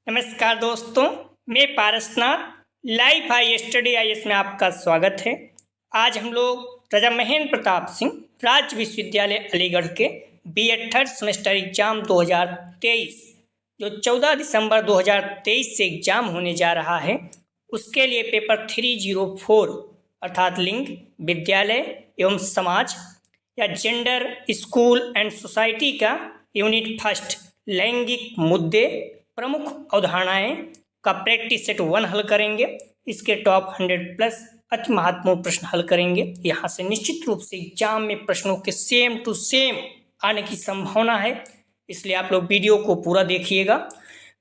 नमस्कार दोस्तों, मैं Parasnath life high study IAS में आपका स्वागत है। आज हम लोग राजा महेंद्र प्रताप सिंह राज्य विश्वविद्यालय अलीगढ़ के BA थर्ड सेमेस्टर एग्जाम 2023 जो 14 दिसंबर 2023 से एग्जाम होने जा रहा है, उसके लिए पेपर 304 अर्थात लिंग, विद्यालय एवं समाज या जेंडर, स्कूल एंड सोसाइटी का यूनिट फर्स्ट लैंगिक मुद्दे प्रमुख अवधारणाएं का प्रैक्टिस सेट 1 हल करेंगे। इसके टॉप 100+ अति महत्वपूर्ण प्रश्न हल करेंगे। यहाँ से निश्चित रूप से एग्जाम में प्रश्नों के सेम टू सेम आने की संभावना है, इसलिए आप लोग वीडियो को पूरा देखिएगा।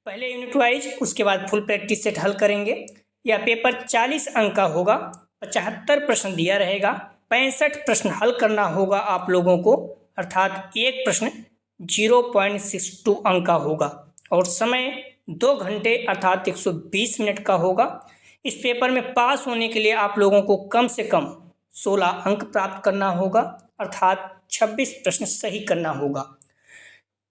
पहले यूनिट वाइज, उसके बाद फुल प्रैक्टिस सेट हल करेंगे। यह पेपर 40 अंक का होगा, 75 प्रश्न दिया रहेगा, 65 प्रश्न हल करना होगा आप लोगों को, अर्थात एक प्रश्न 0.62 अंक का होगा और समय 2 घंटे अर्थात 120 मिनट का होगा। इस पेपर में पास होने के लिए आप लोगों को कम से कम 16 अंक प्राप्त करना होगा, अर्थात 26 प्रश्न सही करना होगा।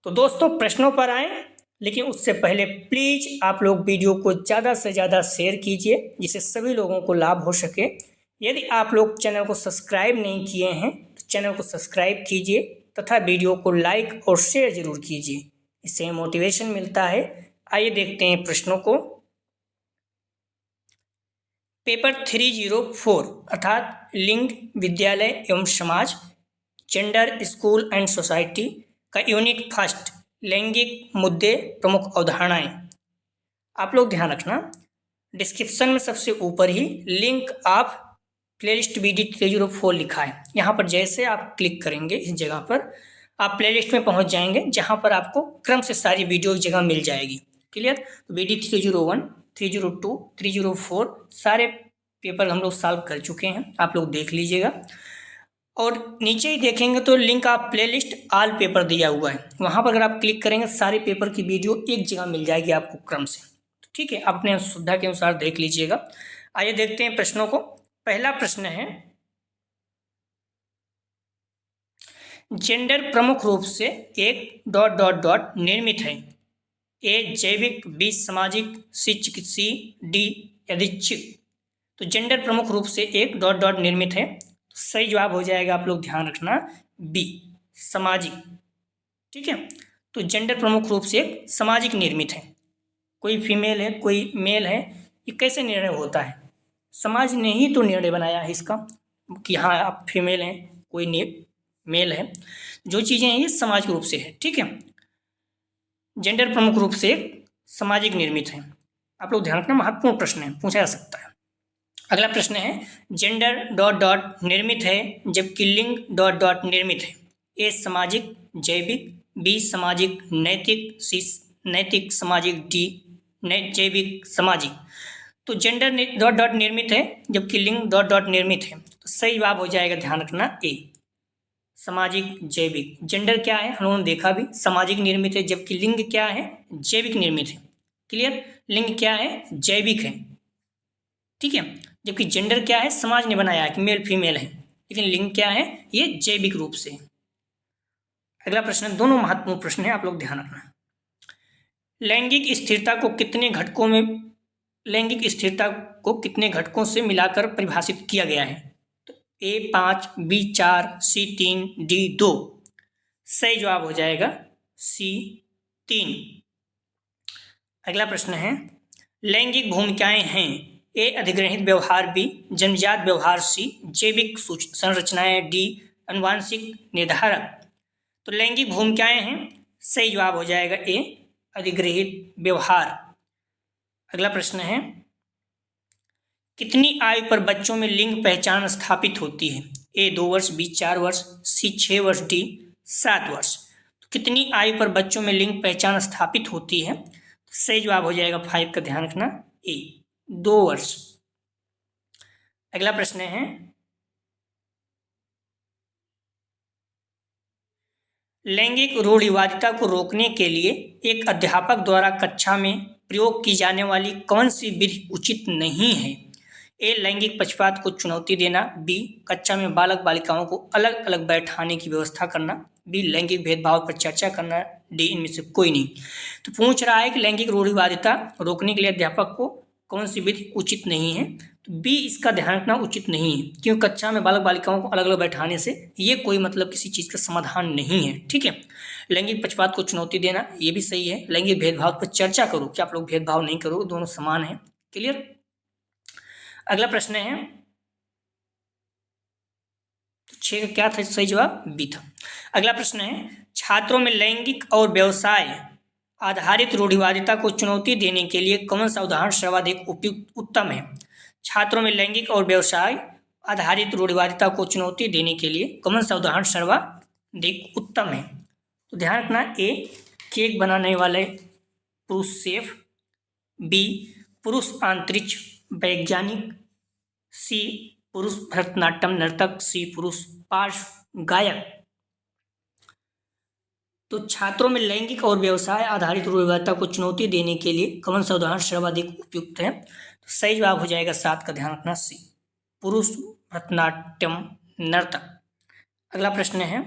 तो दोस्तों, प्रश्नों पर आएं, लेकिन उससे पहले प्लीज़ आप लोग वीडियो को ज़्यादा से ज़्यादा शेयर कीजिए, जिससे सभी लोगों को लाभ हो सके। यदि आप लोग चैनल को सब्सक्राइब नहीं किए हैं तो चैनल को सब्सक्राइब कीजिए तथा वीडियो को लाइक और शेयर जरूर कीजिए, इससे मोटिवेशन मिलता है। आइए देखते हैं प्रश्नों को। पेपर 304 अर्थात लिंग, विद्यालय एवं समाज, जेंडर, स्कूल एंड सोसाइटी का यूनिट फर्स्ट लैंगिक मुद्दे प्रमुख अवधारणाएं। आप लोग ध्यान रखना, डिस्क्रिप्शन में सबसे ऊपर ही लिंक ऑफ प्लेलिस्ट BD 304 लिखा है। यहाँ पर जैसे आप क्लिक करेंगे, इस जगह पर आप प्लेलिस्ट में पहुंच जाएंगे, जहां पर आपको क्रम से सारी वीडियो एक जगह मिल जाएगी। क्लियर? तो BD 301, 302, 304 सारे पेपर हम लोग सॉल्व कर चुके हैं, आप लोग देख लीजिएगा। और नीचे ही देखेंगे तो link of playlist all paper दिया हुआ है, वहां पर अगर आप क्लिक करेंगे सारे पेपर की वीडियो एक जगह मिल जाएगी आपको क्रम से। ठीक है, अपने सुविधा के अनुसार देख लीजिएगा। आइए देखते हैं प्रश्नों को। पहला प्रश्न है, जेंडर प्रमुख रूप से एक ... निर्मित है। A जैविक, B सामाजिक, C चिकित्सीय, D यादृच्छिक। तो जेंडर प्रमुख रूप से एक ... निर्मित है, तो सही जवाब हो जाएगा, आप लोग ध्यान रखना, B सामाजिक। ठीक है, तो जेंडर प्रमुख रूप से एक सामाजिक निर्मित है। कोई फीमेल है, कोई मेल है, ये कैसे निर्णय होता है? समाज ने ही तो निर्णय बनाया है इसका कि हाँ आप फीमेल हैं, कोई मेल है। जो चीज़ें हैं ये सामाजिक रूप से है। ठीक है, जेंडर प्रमुख रूप से सामाजिक निर्मित है। आप लोग ध्यान रखना, महत्वपूर्ण प्रश्न है, पूछा जा सकता है। अगला प्रश्न है, जेंडर ... निर्मित है जबकि लिंग ... निर्मित है। A सामाजिक जैविक, B सामाजिक नैतिक, C नैतिक सामाजिक, D जैविक सामाजिक। तो जेंडर ... निर्मित है जबकि लिंग ... निर्मित है, तो सही जवाब हो जाएगा, ध्यान रखना, A सामाजिक जैविक। जेंडर क्या है हम लोगों ने देखा भी, सामाजिक निर्मित है, जबकि लिंग क्या है, जैविक निर्मित है। क्लियर? लिंग क्या है, जैविक है। ठीक है, जबकि जेंडर क्या है, समाज ने बनाया है कि मेल फीमेल है, लेकिन लिंग क्या है, ये जैविक रूप से। अगला प्रश्न, दोनों महत्वपूर्ण प्रश्न है, आप लोग ध्यान रखना। लैंगिक स्थिरता को कितने घटकों से मिलाकर परिभाषित किया गया है? A 5, B 4, C 3, D 2। सही जवाब हो जाएगा C 3। अगला प्रश्न है, लैंगिक भूमिकाएं हैं। A अधिग्रहित व्यवहार, B जन्मजात व्यवहार, C जैविक संरचनाएं, D आनुवांशिक निर्धारक। तो लैंगिक भूमिकाएं हैं, सही जवाब हो जाएगा A अधिग्रहित व्यवहार। अगला प्रश्न है, कितनी आयु पर बच्चों में लिंग पहचान स्थापित होती है? A 2 वर्ष, B 4 वर्ष, C 6 वर्ष, D 7 वर्ष। तो कितनी आयु पर बच्चों में लिंग पहचान स्थापित होती है? तो सही जवाब हो जाएगा 5 का, ध्यान रखना, A 2 वर्ष। अगला प्रश्न है, लैंगिक रूढ़िवादिता को रोकने के लिए एक अध्यापक द्वारा कक्षा में प्रयोग की जाने वाली कौन सी विधि उचित नहीं है? A लैंगिक पक्षपात को चुनौती देना, B कक्षा में बालक बालिकाओं को अलग अलग बैठाने की व्यवस्था करना, बी लैंगिक भेदभाव पर चर्चा करना, डी इनमें से कोई नहीं। तो पूछ रहा है कि लैंगिक रूढ़िवादिता रोकने के लिए अध्यापक को कौन सी विधि उचित नहीं है, तो बी इसका ध्यान रखना उचित नहीं है, क्योंकि कक्षा में बालक बालिकाओं को अलग अलग बैठाने से ये कोई मतलब किसी चीज़ का समाधान नहीं है। ठीक है, लैंगिक पक्षपात को चुनौती देना ये भी सही है, लैंगिक भेदभाव पर चर्चा करो कि आप लोग भेदभाव नहीं करो, दोनों समान है। क्लियर। अगला प्रश्न है 6 का क्या था सही जवाब, बी था। अगला प्रश्न है छात्रों में लैंगिक और व्यवसाय आधारित रूढ़िवादिता को चुनौती देने के लिए कौन सा उदाहरण सर्वाधिक उपयुक्त उत्तम है। छात्रों में लैंगिक और व्यवसाय आधारित रूढ़िवादिता को चुनौती देने के लिए कौन सा उदाहरण सर्वाधिक उत्तम है। तो ध्यान रखना, ए केक बनाने वाले पुरुष शेफ, बी पुरुष अंतरिक्ष वैज्ञानिक, सी पुरुष भरतनाट्यम नर्तक, सी पुरुष पार्श्व गायक। तो छात्रों में लैंगिक और व्यवसाय आधारित रूढ़िवादिता को चुनौती देने के लिए कौन सा उदाहरण सर्वाधिक उपयुक्त है। तो सही जवाब हो जाएगा 7 का, ध्यान रखना सी पुरुष भरतनाट्यम नर्तक। अगला प्रश्न है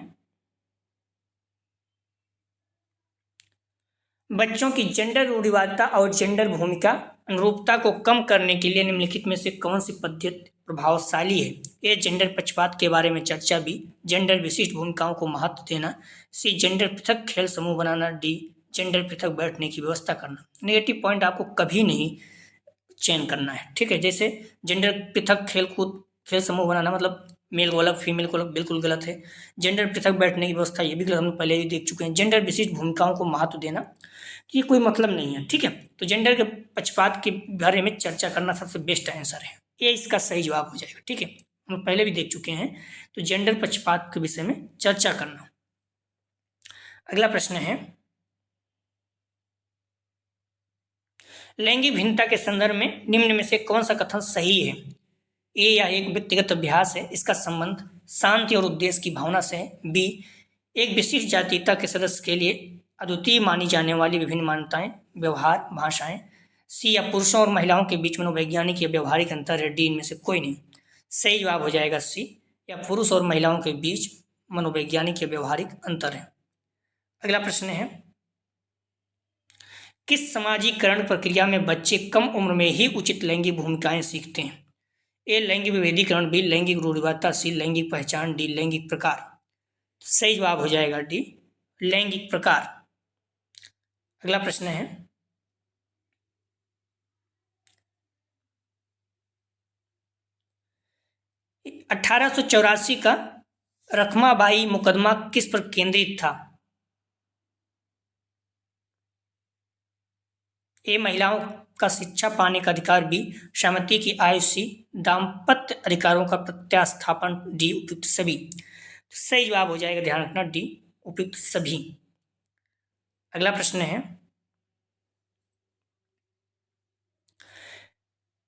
बच्चों की जेंडर रूढ़िवादिता और जेंडर भूमिका अनुरूपता को कम करने के लिए निम्नलिखित में से कौन सी पद्धति प्रभावशाली है। ए जेंडर पक्षपात के बारे में चर्चा, बी जेंडर विशिष्ट भूमिकाओं को महत्व देना, सी जेंडर पृथक खेल समूह बनाना, डी जेंडर पृथक बैठने की व्यवस्था करना। नेगेटिव पॉइंट आपको कभी नहीं चयन करना है। ठीक है, जैसे जेंडर पृथक खेल समूह बनाना मतलब मेल को अलग फीमेल को अलग, बिल्कुल गलत है। जेंडर पृथक बैठने की व्यवस्था ये भी गलत, हम पहले ही देख चुके हैं। जेंडर विशिष्ट भूमिकाओं को महत्व देना ये कोई मतलब नहीं है। ठीक है, तो जेंडर के पक्षपात के बारे में चर्चा करना सबसे बेस्ट आंसर है, ये इसका सही जवाब हो जाएगा। ठीक है, हम पहले भी देख चुके हैं, तो जेंडर पक्षपात के विषय में चर्चा करना। अगला प्रश्न है लैंगिक भिन्नता के संदर्भ में निम्न में से कौन सा कथन सही है। ए या एक व्यक्तिगत अभ्यास है, इसका संबंध शांति और उद्देश्य की भावना से है, बी एक विशिष्ट जातीयता के सदस्य के लिए अद्वितीय मानी जाने वाली विभिन्न मान्यताएं व्यवहार भाषाएं, सी या पुरुषों और महिलाओं के बीच मनोवैज्ञानिक या व्यवहारिक अंतर है, डी इनमें से कोई नहीं। सही जवाब हो जाएगा सी या पुरुष और महिलाओं के बीच मनोवैज्ञानिक या व्यवहारिक अंतर है। अगला प्रश्न है किस सामाजिकरण प्रक्रिया में बच्चे कम उम्र में ही उचित लैंगिक भूमिकाएं सीखते हैं। ए लैंगिक विभेदीकरण, बी लैंगिक रूढ़िवादिता, सी लैंगिक पहचान, डी लैंगिक प्रकार। सही जवाब हो जाएगा डी लैंगिक प्रकार। अगला प्रश्न है 1884 का रखमाबाई मुकदमा किस पर केंद्रित था। ए महिलाओं का शिक्षा पाने का अधिकार, बी सहमति की आयु, सी दाम्पत्य अधिकारों का प्रत्यास्थापन, डी उपयुक्त सभी। सही जवाब हो जाएगा, ध्यान रखना डी उपयुक्त सभी। अगला प्रश्न है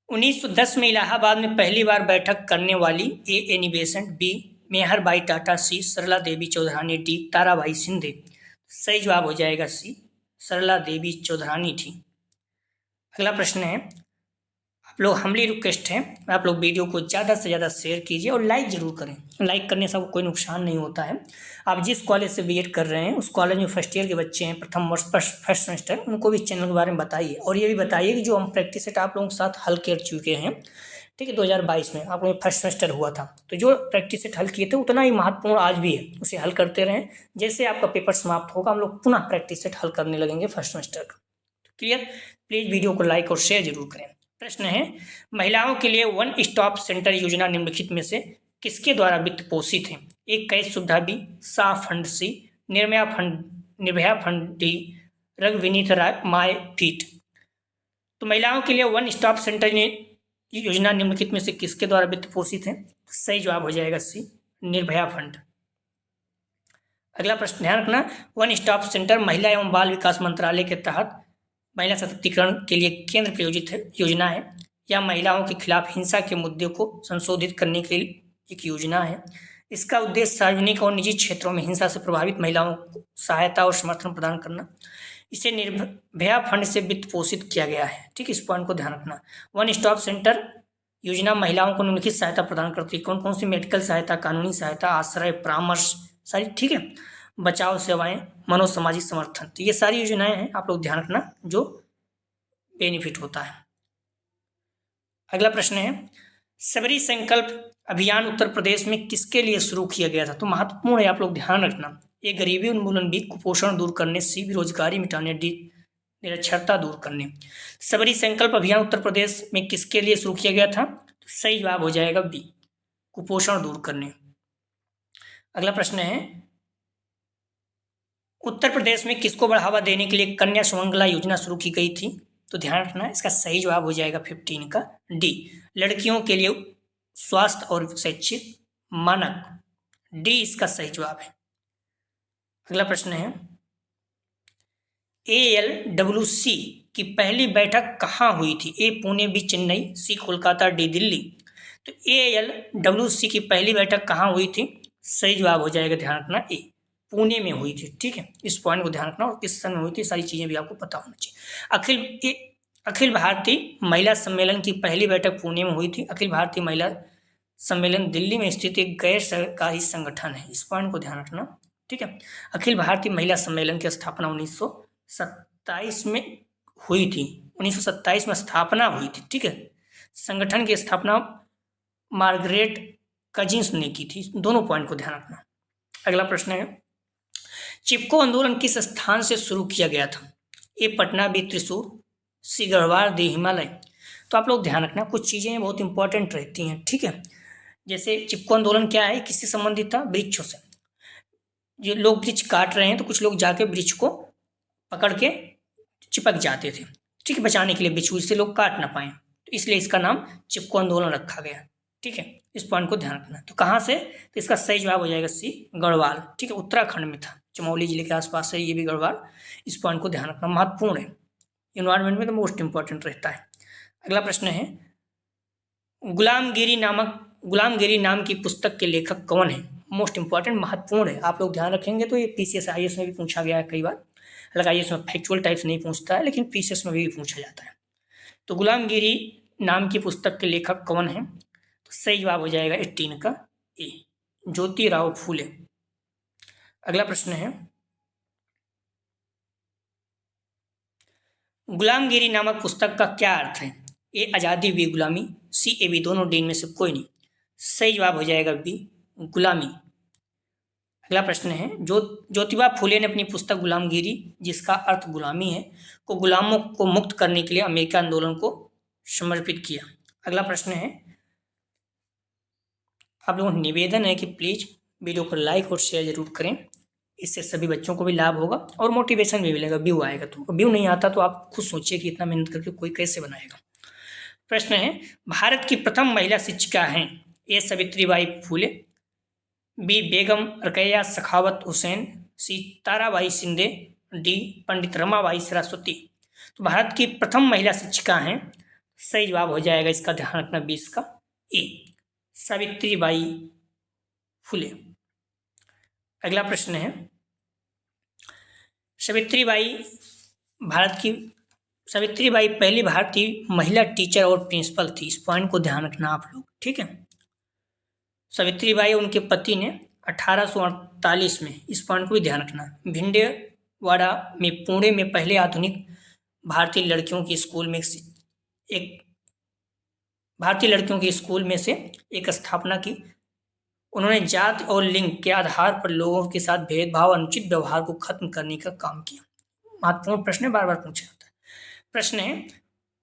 1910 में इलाहाबाद में पहली बार बैठक करने वाली A Annie Besant, B Mehribai Tata, C Sarla Devi Chaudhurani, D Tarabai Shinde. सही जवाब हो जाएगा सी सरला देवी चौधरानी थी। अगला प्रश्न है आप लोग हम्बली रिक्वेस्ट है आप लोग वीडियो को ज़्यादा से ज़्यादा शेयर कीजिए और लाइक ज़रूर करें। लाइक करने से आपको कोई नुकसान नहीं होता है। आप जिस कॉलेज से बीएड कर रहे हैं उस कॉलेज में फर्स्ट ईयर के बच्चे हैं, प्रथम वर्ष फर्स्ट सेमेस्टर, उनको भी चैनल के बारे में बताइए और ये भी बताइए कि जो हम प्रैक्टिस सेट आप लोगों के साथ हल कर चुके हैं, ठीक है, 2022 में आप लोग फर्स्ट सेमेस्टर हुआ था, तो जो प्रैक्टिस सेट हल किए थे उतना ही महत्वपूर्ण आज भी है, उसे हल करते रहें। जैसे आपका पेपर समाप्त होगा हम लोग पुनः प्रैक्टिस सेट हल करने लगेंगे फर्स्ट सेमेस्टर का। क्लियर? प्लीज़ वीडियो को लाइक और शेयर जरूर करें। प्रश्न है महिलाओं के लिए वन स्टॉप सेंटर योजना निम्नलिखित में से किसके द्वारा वित्त पोषित है। एक कैश सुविधा, बी सा fund, C Nirbhaya fund, D रघुविनीत राय माय फीट। तो महिलाओं के लिए वन स्टॉप सेंटर योजना निम्नलिखित में से किसके द्वारा वित्त पोषित है। सही जवाब हो जाएगा सी निर्भया फंड। अगला प्रश्न ध्यान रखना, वन स्टॉप सेंटर महिला एवं बाल विकास मंत्रालय के तहत महिला सशक्तिकरण के लिए केंद्र प्रायोजित योजना है या महिलाओं के खिलाफ हिंसा के मुद्दे को संशोधित करने के लिए एक योजना है। इसका उद्देश्य सार्वजनिक और निजी क्षेत्रों में हिंसा से प्रभावित महिलाओं को सहायता और समर्थन प्रदान करना। इसे निर्भया फंड से वित्त पोषित किया गया है। ठीक, इस पॉइंट को ध्यान रखना। वन स्टॉप सेंटर योजना महिलाओं को निम्नलिखित सहायता प्रदान करती है। कौन कौन सी? मेडिकल सहायता, कानूनी सहायता, आश्रय, परामर्श, सारी। ठीक है, बचाव सेवाएं, मनोसामाजिक समर्थन। तो ये सारी योजनाएं हैं, आप लोग ध्यान रखना, जो बेनिफिट होता है। अगला प्रश्न है, सबरी संकल्प अभियान उत्तर प्रदेश में किसके लिए शुरू किया गया था? तो महत्वपूर्ण है, आप लोग ध्यान रखना। ये गरीबी उन्मूलन भी, कुपोषण दूर करने, सी बेरोजगारी मिटाने, निरक्षरता दूर करने। सबरी संकल्प अभियान उत्तर प्रदेश में किसके लिए शुरू किया गया था? तो सही जवाब हो जाएगा बी, कुपोषण दूर करने। अगला प्रश्न है, उत्तर प्रदेश में किसको बढ़ावा देने के लिए कन्या सुमंगला योजना शुरू की गई थी? तो ध्यान रखना, इसका सही जवाब हो जाएगा 15 का डी, लड़कियों के लिए स्वास्थ्य और शैक्षिक मानक। डी इसका सही जवाब है। अगला प्रश्न है, ALWC की पहली बैठक कहाँ हुई थी? ए पुणे, बी चेन्नई, सी कोलकाता, डी दिल्ली। तो ALWC की पहली बैठक कहाँ हुई थी? सही जवाब हो जाएगा, ध्यान रखना, ए, पुणे में हुई थी। ठीक है, इस पॉइंट को ध्यान रखना, और किस सन में हुई थी, सारी चीजें भी आपको पता होना चाहिए। अखिल भारतीय महिला सम्मेलन की पहली बैठक पुणे में हुई थी। अखिल भारतीय महिला सम्मेलन दिल्ली में स्थित एक गैर सरकारी संगठन है, इस पॉइंट को ध्यान रखना। ठीक है, अखिल भारतीय महिला सम्मेलन की स्थापना 1927 में हुई थी, 1927 में स्थापना हुई थी। ठीक है, संगठन की स्थापना मार्गरेट कजिन्स ने की थी। दोनों पॉइंट को ध्यान रखना। अगला प्रश्न है, चिपको आंदोलन किस स्थान से शुरू किया गया था? ए पटना, बी त्रिशूर, सी गढ़वाल, डी हिमालय। तो आप लोग ध्यान रखना, कुछ चीजें बहुत इंपॉर्टेंट रहती हैं। ठीक है, जैसे चिपको आंदोलन क्या है, किससे संबंधित था? वृक्षों से। जो लोग वृक्ष काट रहे हैं, तो कुछ लोग जाके वृक्ष को पकड़ के चिपक जाते थे, ठीक है, बचाने के लिए वृक्ष, इससे लोग काट ना पाए, तो इसलिए इसका नाम चिपको आंदोलन रखा गया। ठीक है, इस पॉइंट को ध्यान रखना। तो कहाँ से? तो इसका सही जवाब हो जाएगा सी, गढ़वाल। ठीक है, उत्तराखंड में था, चमोली जिले के आसपास है ये भी गढ़वाल। इस पॉइंट को ध्यान रखना, महत्वपूर्ण है, इन्वायरमेंट में तो मोस्ट इंपॉर्टेंट रहता है। अगला प्रश्न है, गुलामगिरी नाम की पुस्तक के लेखक कौन है? मोस्ट इंपॉर्टेंट, महत्वपूर्ण है, आप लोग ध्यान रखेंगे तो ये PCS IAS में भी पूछा गया है कई बार। हालांकि IAS में फैक्चुअल टाइप से नहीं पूछता है, लेकिन PCS में भी पूछा जाता है। तो गुलामगिरी नाम की पुस्तक के लेखक कौन है? तो सही जवाब हो जाएगा 18 का ए, ज्योतिराव फूले। अगला प्रश्न है, गुलामगिरी नामक पुस्तक का क्या अर्थ है? ए आज़ादी, बी गुलामी, सी ए बी, दोनों, डी इनमें से कोई नहीं। सही जवाब हो जाएगा बी, गुलामी। अगला प्रश्न है, ज्योतिबा फूले ने अपनी पुस्तक गुलामगिरी, जिसका अर्थ गुलामी है, को गुलामों को मुक्त करने के लिए अमेरिका आंदोलन को समर्पित किया। अगला प्रश्न है, आप लोगों को निवेदन है कि प्लीज वीडियो को लाइक और शेयर जरूर करें, इससे सभी बच्चों को भी लाभ होगा और मोटिवेशन भी मिलेगा, व्यू आएगा। तुमको व्यू नहीं आता तो आप खुद सोचिए कि इतना मेहनत करके कोई कैसे बनाएगा। प्रश्न है, भारत की प्रथम महिला शिक्षिका हैं? ए सावित्रीबाई फूले, बी बेगम रकैया सखावत हुसैन, सी ताराबाई शिंदे, डी पंडित रमाबाई सरस्वती। तो भारत की प्रथम महिला शिक्षिका हैं, सही जवाब हो जाएगा इसका, ध्यान रखना, 20 का ए, सावित्रीबाई फूले। अगला प्रश्न है, सावित्रीबाई पहली भारतीय महिला टीचर और प्रिंसिपल थी। इस पॉइंट को ध्यान रखना आप लोग। ठीक है, सावित्रीबाई उनके पति ने 1848 में, इस पॉइंट को भी ध्यान रखना, भिंडेवाड़ा में, पुणे में पहले आधुनिक भारतीय लड़कियों के स्कूल में से एक स्थापना की। उन्होंने जाति और लिंग के आधार पर लोगों के साथ भेदभाव, अनुचित व्यवहार को खत्म करने का काम किया। महत्वपूर्ण प्रश्न है, बार बार पूछा जाता है। प्रश्न है,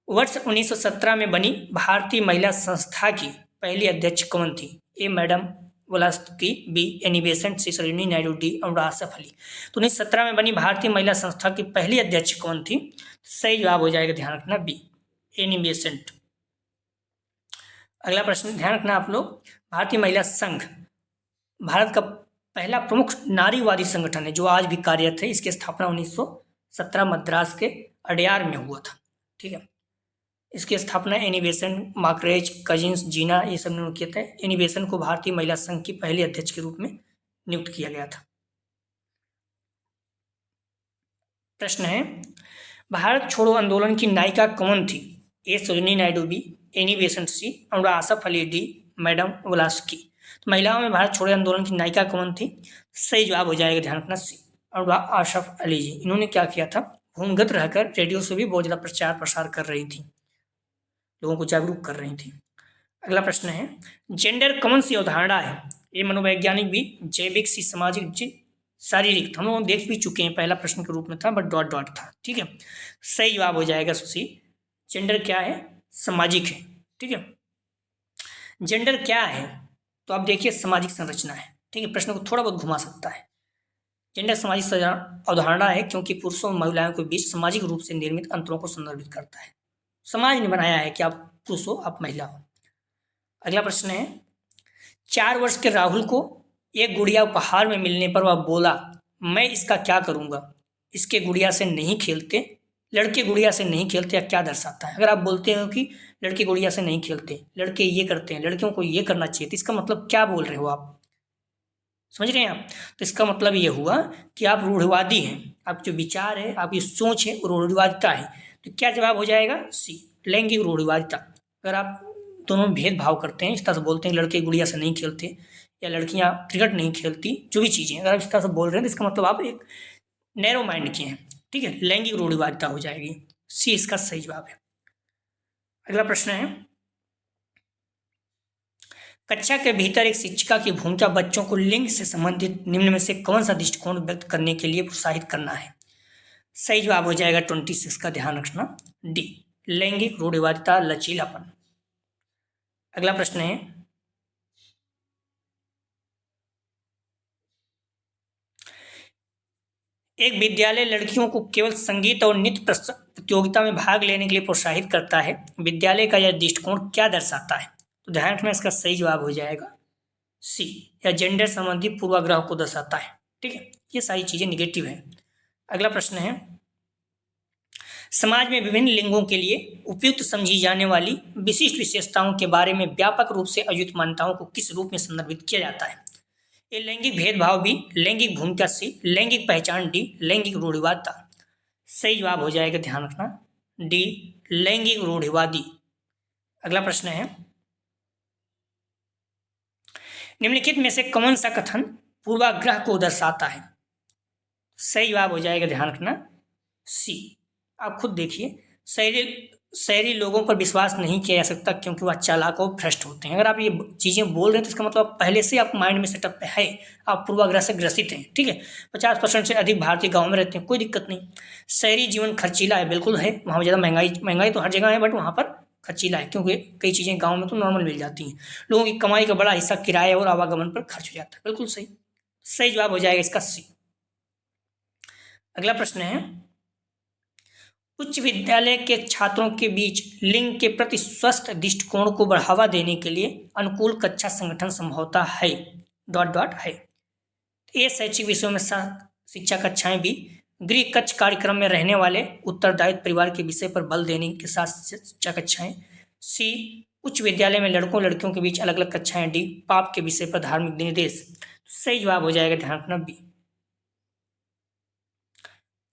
वर्ष 1917 में बनी भारतीय महिला संस्था की पहली अध्यक्ष कौन थी? A madame Blavatsky, B Annie Besant, C Sarojini Naidu, D Anurag सफली। तो 1917 में बनी भारतीय महिला संस्था की पहली अध्यक्ष कौन थी? सही जवाब हो जाएगा, ध्यान रखना, बी एनी बेसेंट। अगला प्रश्न ध्यान रखना आप लोग, भारतीय महिला संघ भारत का पहला प्रमुख नारीवादी संगठन है जो आज भी कार्यरत है। इसकी स्थापना 1917 मद्रास के अडयार में हुआ था। ठीक है, इसकी स्थापना एनी बेसेंट, मार्गरेट कजिन्स, जीना, ये सब ने किया था। एनी बेसेंट को भारतीय महिला संघ की पहली अध्यक्ष के रूप में नियुक्त किया गया था। प्रश्न है, भारत छोड़ो आंदोलन की नायिका कौन थी? A Sarojini Naidu, B Annie Besant, C Anurag सफली, डी मैडम ब्लावत्स्की। महिलाओं में भारत छोड़ो आंदोलन की नायिका कौन थी? सही जवाब हो जाएगा, ध्यान रखना सी, और आशरफ अली जी। इन्होंने क्या किया था, भूमिगत रहकर रेडियो से भी बहुत ज़्यादा प्रचार प्रसार कर रही थी, लोगों को जागरूक कर रही थी। अगला प्रश्न है, जेंडर कौन सी अवधारणा है? ये मनोवैज्ञानिक भी, जैविक सी, सामाजिक जी, शारीरिक। हम लोग देख भी चुके हैं, पहला प्रश्न के रूप में था बट डॉट डॉट था, ठीक है। सही जवाब हो जाएगा सुशी, जेंडर क्या है? सामाजिक है, ठीक है। जेंडर क्या है? तो आप देखिए सामाजिक संरचना है, ठीक है। प्रश्न को थोड़ा बहुत घुमा सकता है। जेंडर सामाजिक अवधारणा है क्योंकि पुरुषों और महिलाओं के बीच सामाजिक रूप से निर्मित अंतरों को संदर्भित करता है। समाज ने बनाया है कि आप पुरुष हो, आप महिला हो। अगला प्रश्न है, 4 वर्ष के राहुल को एक गुड़िया उपहार में मिलने पर वह बोला, मैं इसका क्या करूंगा? इसके गुड़िया से नहीं खेलते, लड़के गुड़िया से नहीं खेलते, या क्या दर्शाता है? अगर आप बोलते हो कि लड़के गुड़िया से नहीं खेलते, लड़के ये करते हैं, लड़कियों को ये करना चाहिए, तो इसका मतलब क्या बोल रहे हो आप? समझ रहे हैं आप? तो इसका मतलब ये हुआ कि आप रूढ़िवादी हैं, आप जो विचार है, आपकी सोच है वो रूढ़िवादिता है। तो क्या जवाब हो जाएगा? सी, लैंगिक रूढ़िवादिता। अगर आप दोनों में भेदभाव करते हैं, इस तरह से बोलते हैं लड़के गुड़िया से नहीं खेलते या लड़कियां क्रिकेट नहीं खेलती, जो भी चीज़ें अगर आप इस तरह से बोल रहे हैं तो इसका मतलब आप एक नैरो माइंड के हैं, ठीक है। लैंगिक रूढ़िवादिता हो जाएगी, सी इसका सही जवाब है। अगला प्रश्न है, कक्षा के भीतर एक शिक्षिका की भूमिका बच्चों को लिंग से संबंधित निम्न में से कौन सा दृष्टिकोण व्यक्त करने के लिए प्रोत्साहित करना है? सही जवाब हो जाएगा 26 का, ध्यान रखना डी, लैंगिक रूढ़िवादिता, लचीलापन। अगला प्रश्न है, एक विद्यालय लड़कियों को केवल संगीत और नृत्य प्रतियोगिता में भाग लेने के लिए प्रोत्साहित करता है, विद्यालय का यह दृष्टिकोण क्या दर्शाता है? तो ध्यान रखना, इसका सही जवाब हो जाएगा सी, या जेंडर संबंधी पूर्वाग्रह को दर्शाता है, ठीक है। ये सारी चीजें निगेटिव है। अगला प्रश्न है, समाज में विभिन्न लिंगों के लिए उपयुक्त समझी जाने वाली विशिष्ट विशेषताओं के बारे में व्यापक रूप से अयुक्त मान्यताओं को किस रूप में संदर्भित किया जाता है? ये लैंगिक भेदभाव बी, लैंगिक भूमिका सी, लैंगिक पहचान डी, लैंगिक रूढ़िवादिता। सही जवाब हो जाएगा, ध्यान रखना डी, लैंगिक रूढ़िवादी। अगला प्रश्न है, निम्नलिखित में से कौन सा कथन पूर्वाग्रह को दर्शाता है? सही जवाब हो जाएगा, ध्यान रखना सी। आप खुद देखिए, शहरी लोगों पर विश्वास नहीं किया जा सकता क्योंकि वह चालाक और भ्रष्ट होते हैं। अगर आप ये चीज़ें बोल रहे हैं तो इसका मतलब पहले से आप माइंड में सेटअप पे है, आप पूर्वाग्रह से ग्रसित हैं, ठीक है। 50% से अधिक भारतीय गाँव में रहते हैं, कोई दिक्कत नहीं। शहरी जीवन खर्चीला है, बिल्कुल है, वहाँ ज़्यादा महंगाई तो हर जगह है, बट वहाँ पर खर्चीला है क्योंकि कई चीज़ें गाँव में तो नॉर्मल मिल जाती हैं। लोगों की कमाई का बड़ा हिस्सा किराए और आवागमन पर खर्च हो जाता है, बिल्कुल सही। सही जवाब हो जाएगा इसका सी। अगला प्रश्न है, उच्च विद्यालय के छात्रों के बीच लिंग के प्रति स्वस्थ दृष्टिकोण को बढ़ावा देने के लिए अनुकूल कक्षा संगठन संभवतः है डॉट डॉट है। ये शैक्षिक विषयों में शिक्षा कक्षाएं भी, गृह कक्ष कार्यक्रम में रहने वाले उत्तरदायित्व परिवार के विषय पर बल देने के साथ शिक्षा कक्षाएं। सी, उच्च विद्यालय में लड़कों लड़कियों के बीच अलग अलग कक्षाएं। डी, पाप के विषय पर धार्मिक निर्देश। सही जवाब हो जाएगा, ध्यान रखना बी,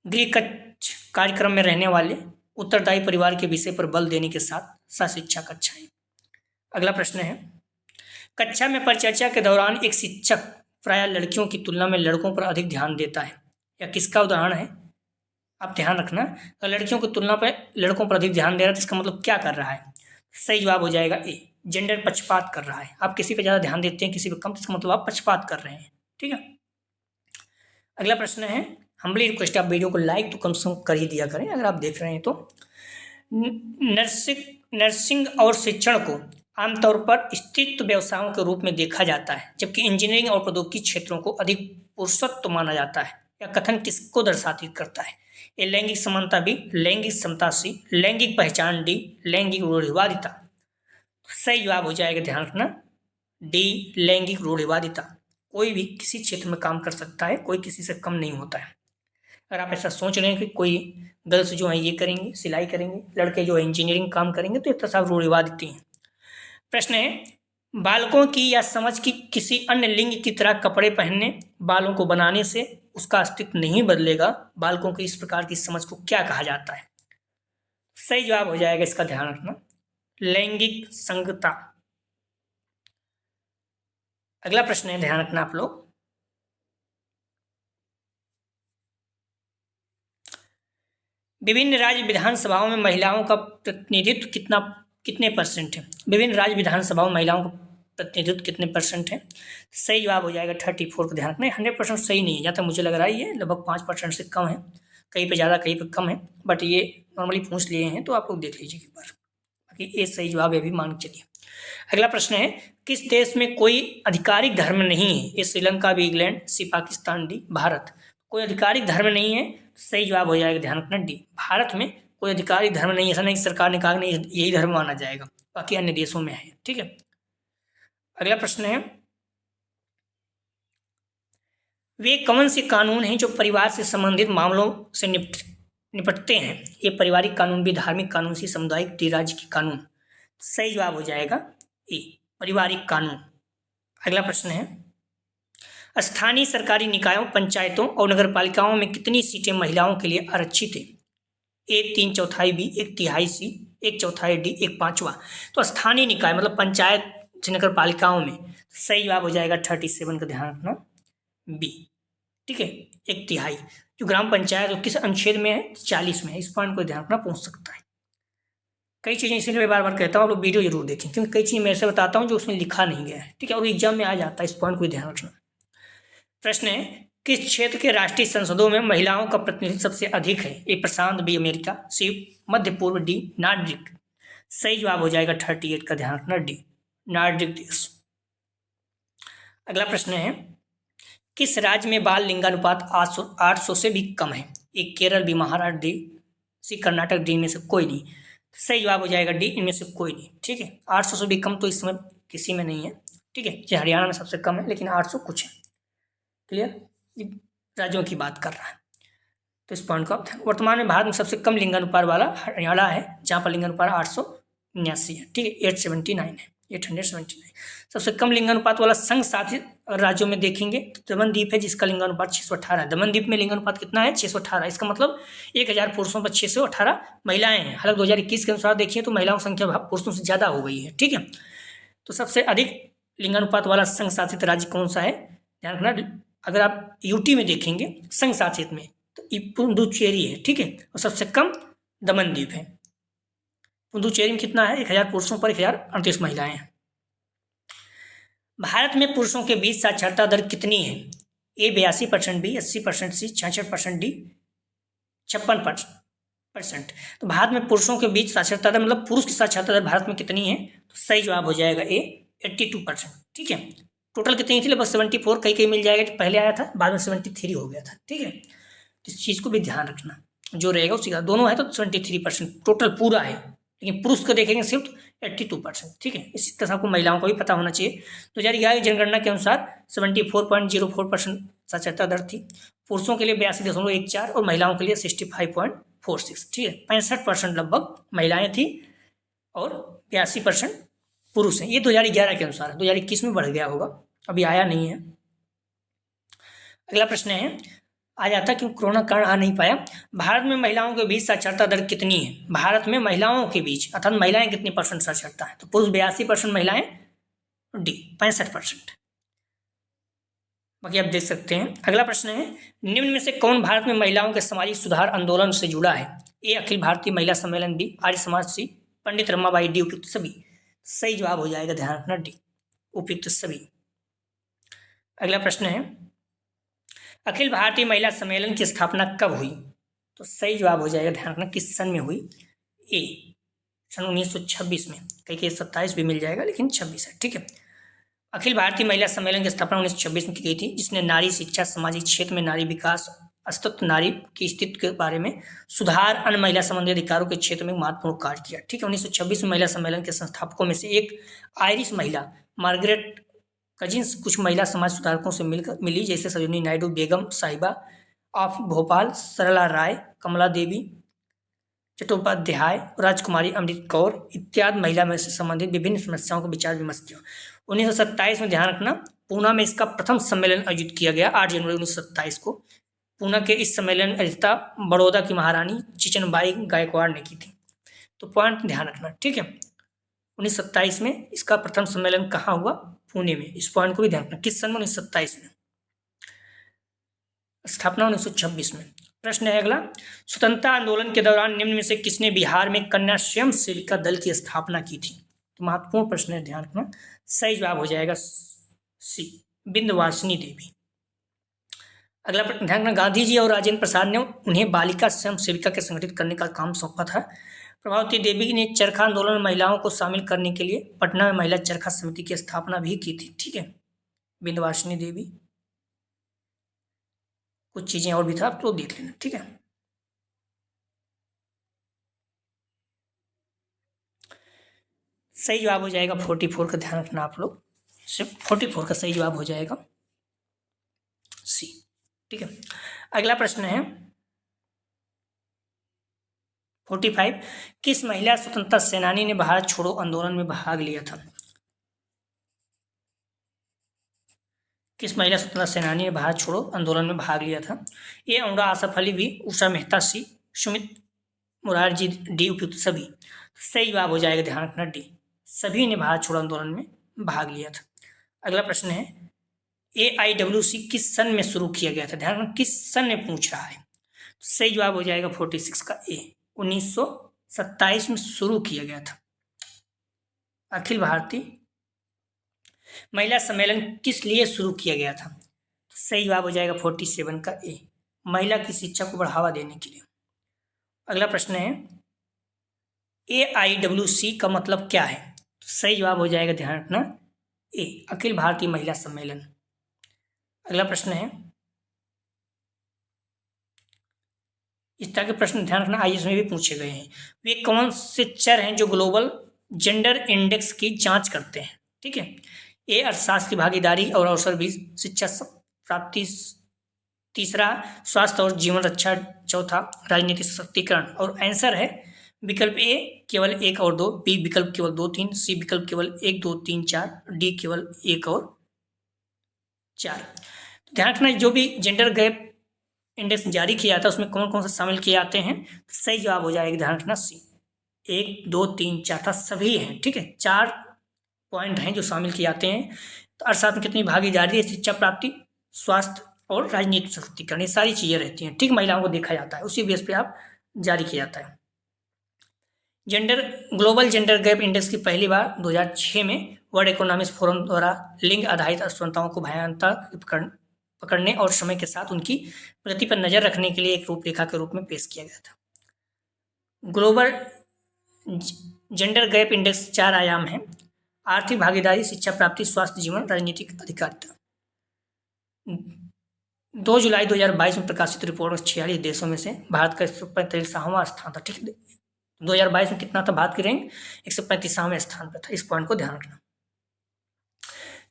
गृह कक्ष कार्यक्रम में रहने वाले उत्तरदायी परिवार के विषय पर बल देने के साथ शिक्षा कक्षाएं। अगला प्रश्न है, कक्षा में परिचर्चा के दौरान एक शिक्षक प्रायः लड़कियों की तुलना में लड़कों पर अधिक ध्यान देता है, या किसका उदाहरण है? आप ध्यान रखना, अगर लड़कियों की तुलना पर लड़कों पर अधिक ध्यान दे रहा है तो इसका मतलब क्या कर रहा है? सही जवाब हो जाएगा ए, जेंडर पक्षपात कर रहा है। आप किसी पर ज़्यादा ध्यान देते हैं, किसी पर कम, तो इसका मतलब आप पक्षपात कर रहे हैं, ठीक है। अगला प्रश्न है, हम्बली रिक्वेस्ट, आप वीडियो को लाइक तो कम से कम कर ही दिया करें अगर आप देख रहे हैं तो। नर्सिंग और शिक्षण को आमतौर पर स्त्रीत्व व्यवसायों के रूप में देखा जाता है, जबकि इंजीनियरिंग और प्रौद्योगिकी क्षेत्रों को अधिक पुरुषत्व माना जाता है। यह कथन किसको दर्शातित करता है? ए, लैंगिक समानता बी, लैंगिक समता सी, लैंगिक पहचान डी, लैंगिक रूढ़िवादिता। सही जवाब हो जाएगा, ध्यान रखना डी, लैंगिक रूढ़िवादिता। कोई भी किसी क्षेत्र में काम कर सकता है, कोई किसी से कम नहीं होता है। अगर आप ऐसा सोच रहे हैं कि कोई गर्ल्स जो है ये करेंगे, सिलाई करेंगे, लड़के जो है इंजीनियरिंग काम करेंगे, तो एक तरह से आप रूढ़िवादी हैं। प्रश्न है, बालकों की या समाज की किसी अन्य लिंग की तरह कपड़े पहनने, बालों को बनाने से उसका अस्तित्व नहीं बदलेगा, बालकों की इस प्रकार की समझ को क्या कहा जाता है? सही जवाब हो जाएगा इसका, ध्यान रखना लैंगिक संगता। अगला प्रश्न है, ध्यान रखना आप लोग। विभिन्न राज्य विधानसभाओं में महिलाओं का प्रतिनिधित्व कितने परसेंट है? विभिन्न राज्य विधानसभाओं में महिलाओं का प्रतिनिधित्व कितने परसेंट है? सही जवाब हो जाएगा 34 को। ध्यान रखना, 100% सही नहीं है, जहाँ तक मुझे लग रहा है ये लगभग 5% से कम है, कहीं पे ज़्यादा कहीं पे कम है, बट ये नॉर्मली पूछ लिए हैं तो आप लोग देख लीजिए एक बार। बाकी ये सही जवाब है, भी मान के चलिए। अगला प्रश्न है, किस देश में कोई आधिकारिक धर्म नहीं है? ये श्रीलंका, बी इंग्लैंड, सी पाकिस्तान, डी भारत। कोई आधिकारिक धर्म नहीं है, सही जवाब हो जाएगा, ध्यान रखना, डी भारत में कोई आधिकारिक धर्म नहीं है। ऐसा नहीं सरकार ने कहा नहीं यही धर्म माना जाएगा, बाकी अन्य देशों में है। ठीक है, अगला प्रश्न है, वे कौन से कानून हैं जो परिवार से संबंधित मामलों से निपटते हैं? ये पारिवारिक कानून भी, धार्मिक कानून, सी सामुदायिक, डी राज्य के कानून। सही जवाब हो जाएगा ए पारिवारिक कानून। अगला प्रश्न है, स्थानीय सरकारी निकायों, पंचायतों और नगरपालिकाओं में कितनी सीटें महिलाओं के लिए आरक्षित है? ए 3/4, बी 1/3, सी 1/4, डी 1/5। तो स्थानीय निकाय मतलब पंचायत, नगरपालिकाओं में सही जवाब हो जाएगा 37 का, ध्यान रखना, बी। ठीक है, 1/3। जो ग्राम पंचायत किस अनुच्छेद में है? 40 में है। इस पॉइंट को ध्यान रखना, पूछ सकता है। कई चीज़ें इसलिए मैं बार बार कहता हूँ आप लोग वीडियो जरूर देखें, क्योंकि कई चीज़ें मैं ऐसे बताता हूँ जो उसमें लिखा नहीं गया है। ठीक है, और एग्जाम में आ जाता है, इस पॉइंट को ध्यान रखना। प्रश्न है, किस क्षेत्र के राष्ट्रीय संसदों में महिलाओं का प्रतिनिधित्व सबसे अधिक है? ए प्रशांत, बी अमेरिका, सी मध्य पूर्व, डी नार्डिक। सही जवाब हो जाएगा 38 का, ध्यान रखना, डी नार्डिक देश। अगला प्रश्न है, किस राज्य में बाल लिंगानुपात 800 से भी कम है? A Kerala, B Maharashtra, D C Karnataka, D इनमें से कोई नहीं। सही जवाब हो जाएगा डी इनमें से कोई नहीं। ठीक है, 800 से भी कम तो इस समय किसी में नहीं है। ठीक है, ये हरियाणा में सबसे कम है, लेकिन 800 कुछ है। क्लियर, राज्यों की बात कर रहा है, तो इस पॉइंट को आप वर्तमान में भारत में सबसे कम लिंगानुपात वाला हरियाणा है, जहाँ पर लिंगानुपात 879 है। ठीक है, 879। सबसे कम लिंगानुपात वाला संघ शासित राज्यों में देखेंगे तो दमनदीप है, जिसका लिंगानुपात 618 है। दमनदीप में लिंगानुपात कितना है? 618। इसका मतलब 1000 पुरुषों पर 618 महिलाएं हैं। हालांकि 2021 के अनुसार देखिए तो महिलाओं की संख्या पुरुषों से ज़्यादा हो गई है। ठीक है, तो सबसे अधिक लिंगानुपात वाला संघ शासित राज्य कौन सा है? ध्यान रखना, अगर आप यूटी में देखेंगे संघ शासित में तो पुडुचेरी है। ठीक है, और सबसे कम दमनदीप है। पुडुचेरी में कितना है? 1000 पुरुषों पर 1038 महिलाएं हैं। भारत में पुरुषों के बीच साक्षरता दर कितनी है? ए 82%, बी 80%, सी 66%, डी 56%। तो भारत में पुरुषों के बीच साक्षरता दर मतलब पुरुष की साक्षरता दर भारत में कितनी है? तो सही जवाब हो जाएगा ए 82%। ठीक है, टोटल कितनी थी? लगभग 74, कहीं मिल जाएगा, जो पहले आया था बाद में 73 हो गया था। ठीक है, इस चीज़ को भी ध्यान रखना, जो रहेगा उसी का, दोनों है तो 73% टोटल पूरा है, लेकिन पुरुष को देखेंगे सिर्फ 82%। ठीक है, इसी तरह आपको महिलाओं को भी पता होना चाहिए। 2011 की जनगणना के अनुसार 74.04% साक्षरता दर थी। पुरुषों के लिए 82.14 और महिलाओं के लिए 65.46। ठीक है, 65% लगभग महिलाएं थी और 82% पुरुष हैं। ये 2011 के अनुसार है, 2021 में बढ़ गया होगा, अभी आया नहीं है। अगला प्रश्न है, आ जाता क्यों कोरोना कारण आ नहीं पाया। भारत में महिलाओं के बीच साक्षरता दर कितनी है? भारत में महिलाओं के बीच अर्थात महिलाएं कितनी % साक्षरता है? तो पुरुष 82%, महिलाएं डी 65%। बाकी आप देख सकते हैं। अगला प्रश्न है, निम्न में से कौन भारत में महिलाओं के सामाजिक सुधार आंदोलन से जुड़ा है? ए अखिल भारतीय महिला सम्मेलन, बी आर्य समाज, सी पंडित रमाबाई, डी उपयुक्त सभी। सही जवाब हो जाएगा, ध्यान रखना, डी उपयुक्त सभी। अगला प्रश्न है, अखिल भारतीय महिला सम्मेलन की स्थापना कब हुई? तो सही जवाब हो जाएगा, ध्यान रखना, किस सन में हुई? ए सन 1926 में, कहीं 27 भी मिल जाएगा लेकिन 26 है। ठीक है, अखिल भारतीय महिला सम्मेलन की स्थापना 1926 में की गई थी, जिसने नारी शिक्षा, सामाजिक क्षेत्र में नारी विकास, अस्तित्व, नारी की स्थिति के बारे में सुधार, अन्य महिला संबंधी अधिकारों के क्षेत्र में महत्वपूर्ण कार्य किया। ठीक है, 1926 में महिला सम्मेलन के संस्थापकों में से एक आयरिश महिला मार्गरेट कजिन्स कुछ महिला समाज सुधारकों से मिली, जैसे सरोजिनी नायडू, बेगम साहिबा ऑफ भोपाल, सरला राय, कमला देवी चट्टोपाध्याय, राजकुमारी अमृत कौर इत्यादि महिला में से संबंधित विभिन्न समस्याओं को विचार विमर्श किया। 1927 में, ध्यान रखना, पूना में इसका प्रथम सम्मेलन आयोजित किया गया 8 जनवरी 1927 को। पूना के इस सम्मेलन की अध्यक्षता बड़ौदा की महारानी चिचनबाई गायकवाड़ ने की थी। तो पॉइंट ध्यान रखना। ठीक है, 1927 में इसका प्रथम सम्मेलन कहाँ हुआ? पुणे में। इस पॉइंट को भी ध्यान रखना। किस सन में? 1927 में। स्थापना 1926 में। प्रश्न है अगला, स्वतंत्रता आंदोलन के दौरान निम्न में से किसने बिहार में कन्या स्वयं सेविका दल की स्थापना की थी? तो महत्वपूर्ण प्रश्न है, ध्यान रखना। सही जवाब हो जाएगा सी, विंध्यवासिनी देवी। अगला प्रश्न ध्यान रखना, गांधी जी और राजेंद्र प्रसाद ने उन्हें बालिका स्वयं सेविका के संगठित करने का काम सौंपा था। प्रभावती देवी ने चरखा आंदोलन में महिलाओं को शामिल करने के लिए पटना में महिला चरखा समिति की स्थापना भी की थी। ठीक है, विंध्यवासिनी देवी। कुछ चीजें और भी था, आप तो देख लेना। ठीक है, सही जवाब हो जाएगा 44 का, ध्यान रखना आप लोग। सिर्फ 44 का सही जवाब हो जाएगा सी। ठीक है, अगला प्रश्न है 45, किस महिला स्वतंत्रता सेनानी ने भारत छोड़ो आंदोलन में भाग लिया था? किस महिला स्वतंत्रता सेनानी ने भारत छोड़ो आंदोलन में भाग लिया था? ए अनुरा आसफ अली, बी उषा मेहता, सी सुमित मुरारजी, डी उपयुक्त सभी। सही जवाब हो जाएगा, ध्यान रखना डी, सभी ने भारत छोड़ो आंदोलन में भाग लिया था। अगला प्रश्न है AIWC किस सन में शुरू किया गया था? ध्यान रखना, किस सन में पूछ रहा है। सही जवाब हो जाएगा 46 का ए, 1927 में शुरू किया गया था। अखिल भारतीय महिला सम्मेलन किस लिए शुरू किया गया था? सही जवाब हो जाएगा 47 का ए, महिला की शिक्षा को बढ़ावा देने के लिए। अगला प्रश्न है AIWC का मतलब क्या है? सही जवाब हो जाएगा, ध्यान रखना ए, अखिल भारतीय महिला सम्मेलन। अगला प्रश्न है, इस तरह के प्रश्न ध्यान रखना IAS में भी पूछे गए हैं। वे कौन से चर हैं जो ग्लोबल जेंडर इंडेक्स की जांच करते हैं? ठीक है, ए अर्थशास्त्र की भागीदारी और अवसर भी, शिक्षा प्राप्ति, तीसरा स्वास्थ्य और जीवन रक्षा, चौथा राजनीतिक सशक्तिकरण। और आंसर है विकल्प ए केवल 1 और 2, बी विकल्प केवल 2 3, सी विकल्प केवल 1 2 3 4, डी केवल 1 और 4। ध्यान रखना, जो भी जेंडर गैप इंडेक्स जारी किया था उसमें कौन कौन से शामिल किए जाते हैं? सही जवाब हो जाएगा, ध्यान रखना सी, 1 2 3 4 था, सभी हैं। ठीक है, 4 पॉइंट हैं जो शामिल किए जाते हैं। तो अर्थशास्त्र में कितनी भागीदारी है, शिक्षा प्राप्ति, स्वास्थ्य और राजनीतिक सशक्तिकरण, ये सारी चीजें रहती हैं। ठीक, महिलाओं को देखा जाता है, उसी बेस पे आप जारी किया जाता है। ग्लोबल जेंडर गैप इंडेक्स की पहली बार 2006 में वर्ल्ड इकोनॉमिक फोरम द्वारा लिंग आधारित असमानताओं को भयानक पकड़ने और समय के साथ उनकी प्रगति पर नजर रखने के लिए एक रूपरेखा के रूप में पेश किया गया था। ग्लोबल जेंडर गैप इंडेक्स 4 आयाम है: आर्थिक भागीदारी, शिक्षा प्राप्ति, स्वास्थ्य, जीवन, राजनीतिक अधिकारिता। 2 जुलाई 2022 में प्रकाशित रिपोर्ट में 46 देशों में से भारत का 135वां स्थान था। ठीक है, 2022 में कितना था भारत की रैंक? 135वें स्थान पर था। इस पॉइंट को ध्यान रखना।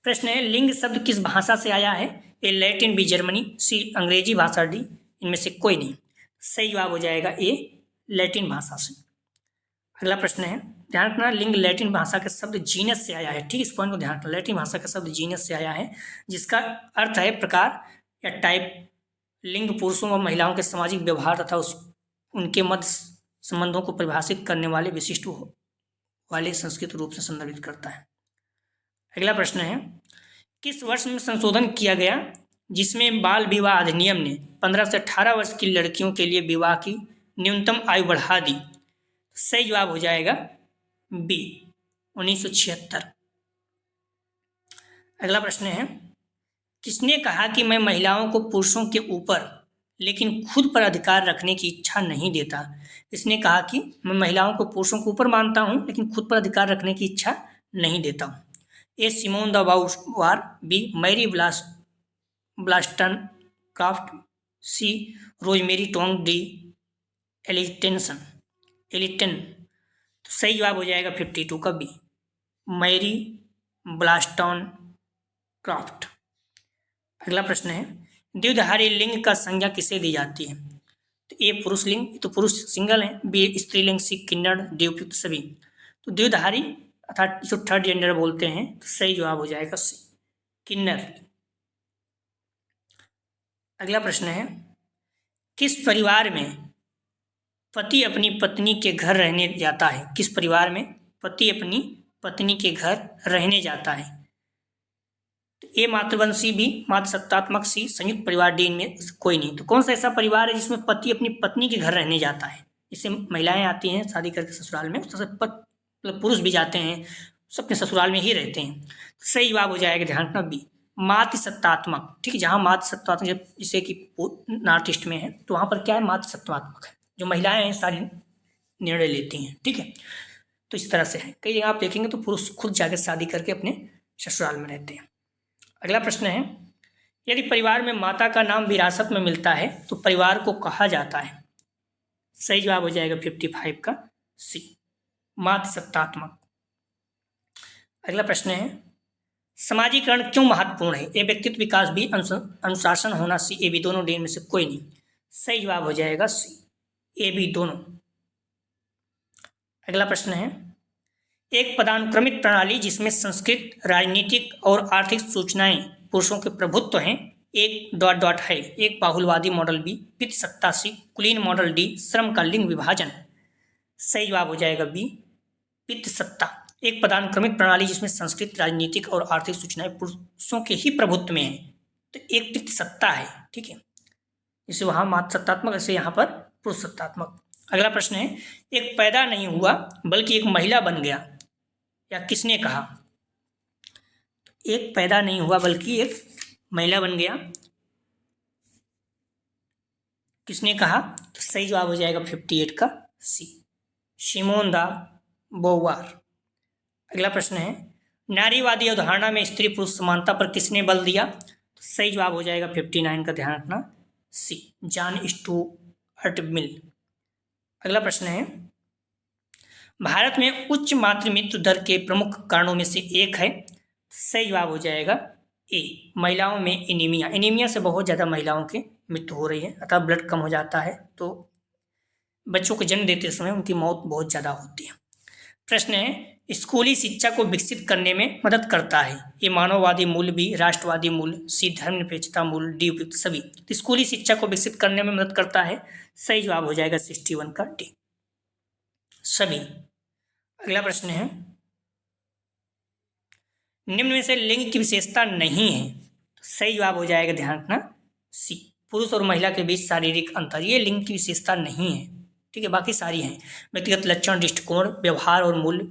प्रश्न है, लिंग शब्द किस भाषा से आया है? ए लैटिन, बी जर्मनी, सी अंग्रेजी भाषा, डी इनमें से कोई नहीं। सही जवाब हो जाएगा ए लैटिन भाषा से। अगला प्रश्न है, ध्यान रखना, लिंग लैटिन भाषा के शब्द जीनस से आया है। ठीक, इस पॉइंट को ध्यान रखना, लैटिन भाषा का शब्द जीनस से आया है, जिसका अर्थ है प्रकार या टाइप। लिंग पुरुषों और महिलाओं के सामाजिक व्यवहार तथा उनके मध्य संबंधों को परिभाषित करने वाले विशिष्ट वाले संस्कृत रूप से संदर्भित करता है। अगला प्रश्न है, किस वर्ष में संशोधन किया गया जिसमें बाल विवाह अधिनियम ने 15 से 18 वर्ष की लड़कियों के लिए विवाह की न्यूनतम आयु बढ़ा दी? सही जवाब हो जाएगा बी 1976। अगला प्रश्न है, किसने कहा कि मैं महिलाओं को पुरुषों के ऊपर लेकिन खुद पर अधिकार रखने की इच्छा नहीं देता? इसने कहा कि मैं महिलाओं को पुरुषों के ऊपर मानता हूं लेकिन खुद पर अधिकार रखने की इच्छा नहीं देता हूं। A Simone de Beauvoir, B Mary Wollstonecraft, C Rosemary Tong, D एलिटन। तो सही जवाब हो जाएगा 52 का बी, मैरी ब्लास्टन क्राफ्ट। अगला प्रश्न है, द्विधारी लिंग का संज्ञा किसे दी जाती है? तो ए पुरुष लिंग, तो पुरुष सिंगल है, बी स्त्रीलिंग, सी किन्नर, डी उपयुक्त सभी। तो द्विधारी अर्थात इसको थर्ड जेंडर बोलते हैं, तो सही जवाब हो जाएगा सी किन्नर। अगला प्रश्न है, किस परिवार में पति अपनी पत्नी के घर रहने जाता है? किस परिवार में पति अपनी पत्नी के घर रहने जाता है। तो ए मातृवंशी, बी मातृसत्तात्मक, सी संयुक्त परिवार, डी इनमें कोई नहीं। तो कौन सा ऐसा परिवार है जिसमें पति अपनी पत्नी के घर रहने जाता है? इससे महिलाएं आती हैं शादी करके ससुराल में, उससे मतलब पुरुष भी जाते हैं, सबके ससुराल में ही रहते हैं। तो सही जवाब हो जाएगा, ध्यान रखना, बी मातृसत्तात्मक। ठीक है, जहाँ मातृसत्तात्मक जैसे कि नॉर्थ ईस्ट में है तो वहाँ पर क्या है, मातृसत्तात्मक है, जो महिलाएं हैं सारी निर्णय लेती हैं। ठीक है, तो इस तरह से है। कई जगह आप देखेंगे तो पुरुष खुद जाकर शादी करके अपने ससुराल में रहते हैं। अगला प्रश्न है, यदि परिवार में माता का नाम विरासत में मिलता है तो परिवार को कहा जाता है? सही जवाब हो जाएगा 55 का सी मातृसत्तात्मक। अगला प्रश्न है, समाजीकरण क्यों महत्वपूर्ण है? ए व्यक्तित्व विकास, बी अनुशासन होना, सी ए बी दोनों, डी में से कोई नहीं। सही जवाब हो जाएगा सी ए बी दोनों। अगला प्रश्न है, एक पदानुक्रमित प्रणाली जिसमें संस्कृत, राजनीतिक और आर्थिक सूचनाएं पुरुषों के प्रभुत्व हैं, एक डॉट डॉट है। एक बाहुलवादी मॉडल, बी पितृसत्ता, सी कुलीन मॉडल, डी श्रम का लिंग विभाजन। सही जवाब हो जाएगा बी पितृसत्ता। एक पदानुक्रमित प्रणाली जिसमें संस्कृत, राजनीतिक और आर्थिक सूचनाएं पुरुषों के ही प्रभुत्व में है, तो एक पितृसत्ता है। ठीक है, जैसे वहाँ मातृसत्तात्मक, ऐसे यहाँ पर पुरुषसत्तात्मक। अगला प्रश्न है, एक पैदा नहीं हुआ बल्कि एक महिला बन गया, या किसने कहा? एक पैदा नहीं हुआ बल्कि एक महिला बन गया, किसने कहा? तो सही जवाब हो जाएगा 58 का सी सिमोन द बोवार। अगला प्रश्न है, नारीवादी अवधारणा में स्त्री पुरुष समानता पर किसने बल दिया? तो सही जवाब हो जाएगा 59 का, ध्यान रखना, सी जॉन स्टुअर्ट मिल। अगला प्रश्न है, भारत में उच्च मातृ दर के प्रमुख कारणों में से एक है। सही जवाब हो जाएगा ए महिलाओं में एनीमिया। एनीमिया से बहुत ज़्यादा महिलाओं की मृत्यु हो रही है, अतः ब्लड कम हो जाता है तो बच्चों को जन्म देते समय उनकी मौत बहुत ज़्यादा होती है। प्रश्न है, स्कूली शिक्षा को विकसित करने में मदद करता है? ये मानववादी मूल्य, बी राष्ट्रवादी मूल्य, सी धर्मनिरपेक्षता मूल्य, डी उपयुक्त सभी। तो स्कूली शिक्षा को विकसित करने में मदद करता है, सही जवाब हो जाएगा 61 का डी सभी। अगला प्रश्न है, निम्न में से लिंग की विशेषता नहीं है। तो सही जवाब हो जाएगा, ध्यान रखना, सी पुरुष और महिला के बीच शारीरिक अंतर, ये लिंग की विशेषता नहीं है। ठीक है, बाकी सारी हैं। व्यक्तिगत लक्षण, दृष्टिकोण, व्यवहार और मूल्य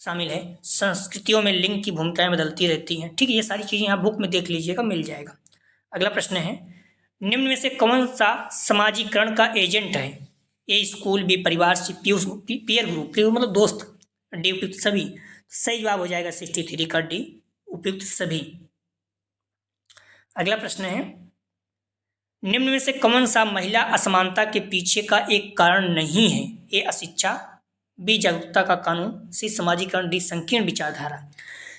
शामिल है। संस्कृतियों में लिंग की भूमिकाएं बदलती रहती हैं। ठीक है, ये सारी चीज़ें यहाँ बुक में देख लीजिएगा, मिल जाएगा। अगला प्रश्न है, निम्न में से कौन सा समाजीकरण का एजेंट है? ए स्कूल, बी परिवार, सी पीयर ग्रुप, पीयर मतलब दोस्त, डी उपयुक्त सभी। सही जवाब हो जाएगा 63 का डी उपयुक्त सभी। अगला प्रश्न है, निम्न में से कौन सा महिला असमानता के पीछे का एक कारण नहीं है? ए अशिक्षा, बी जागरूकता का कानून, सी समाजीकरण, डी संकीर्ण विचारधारा।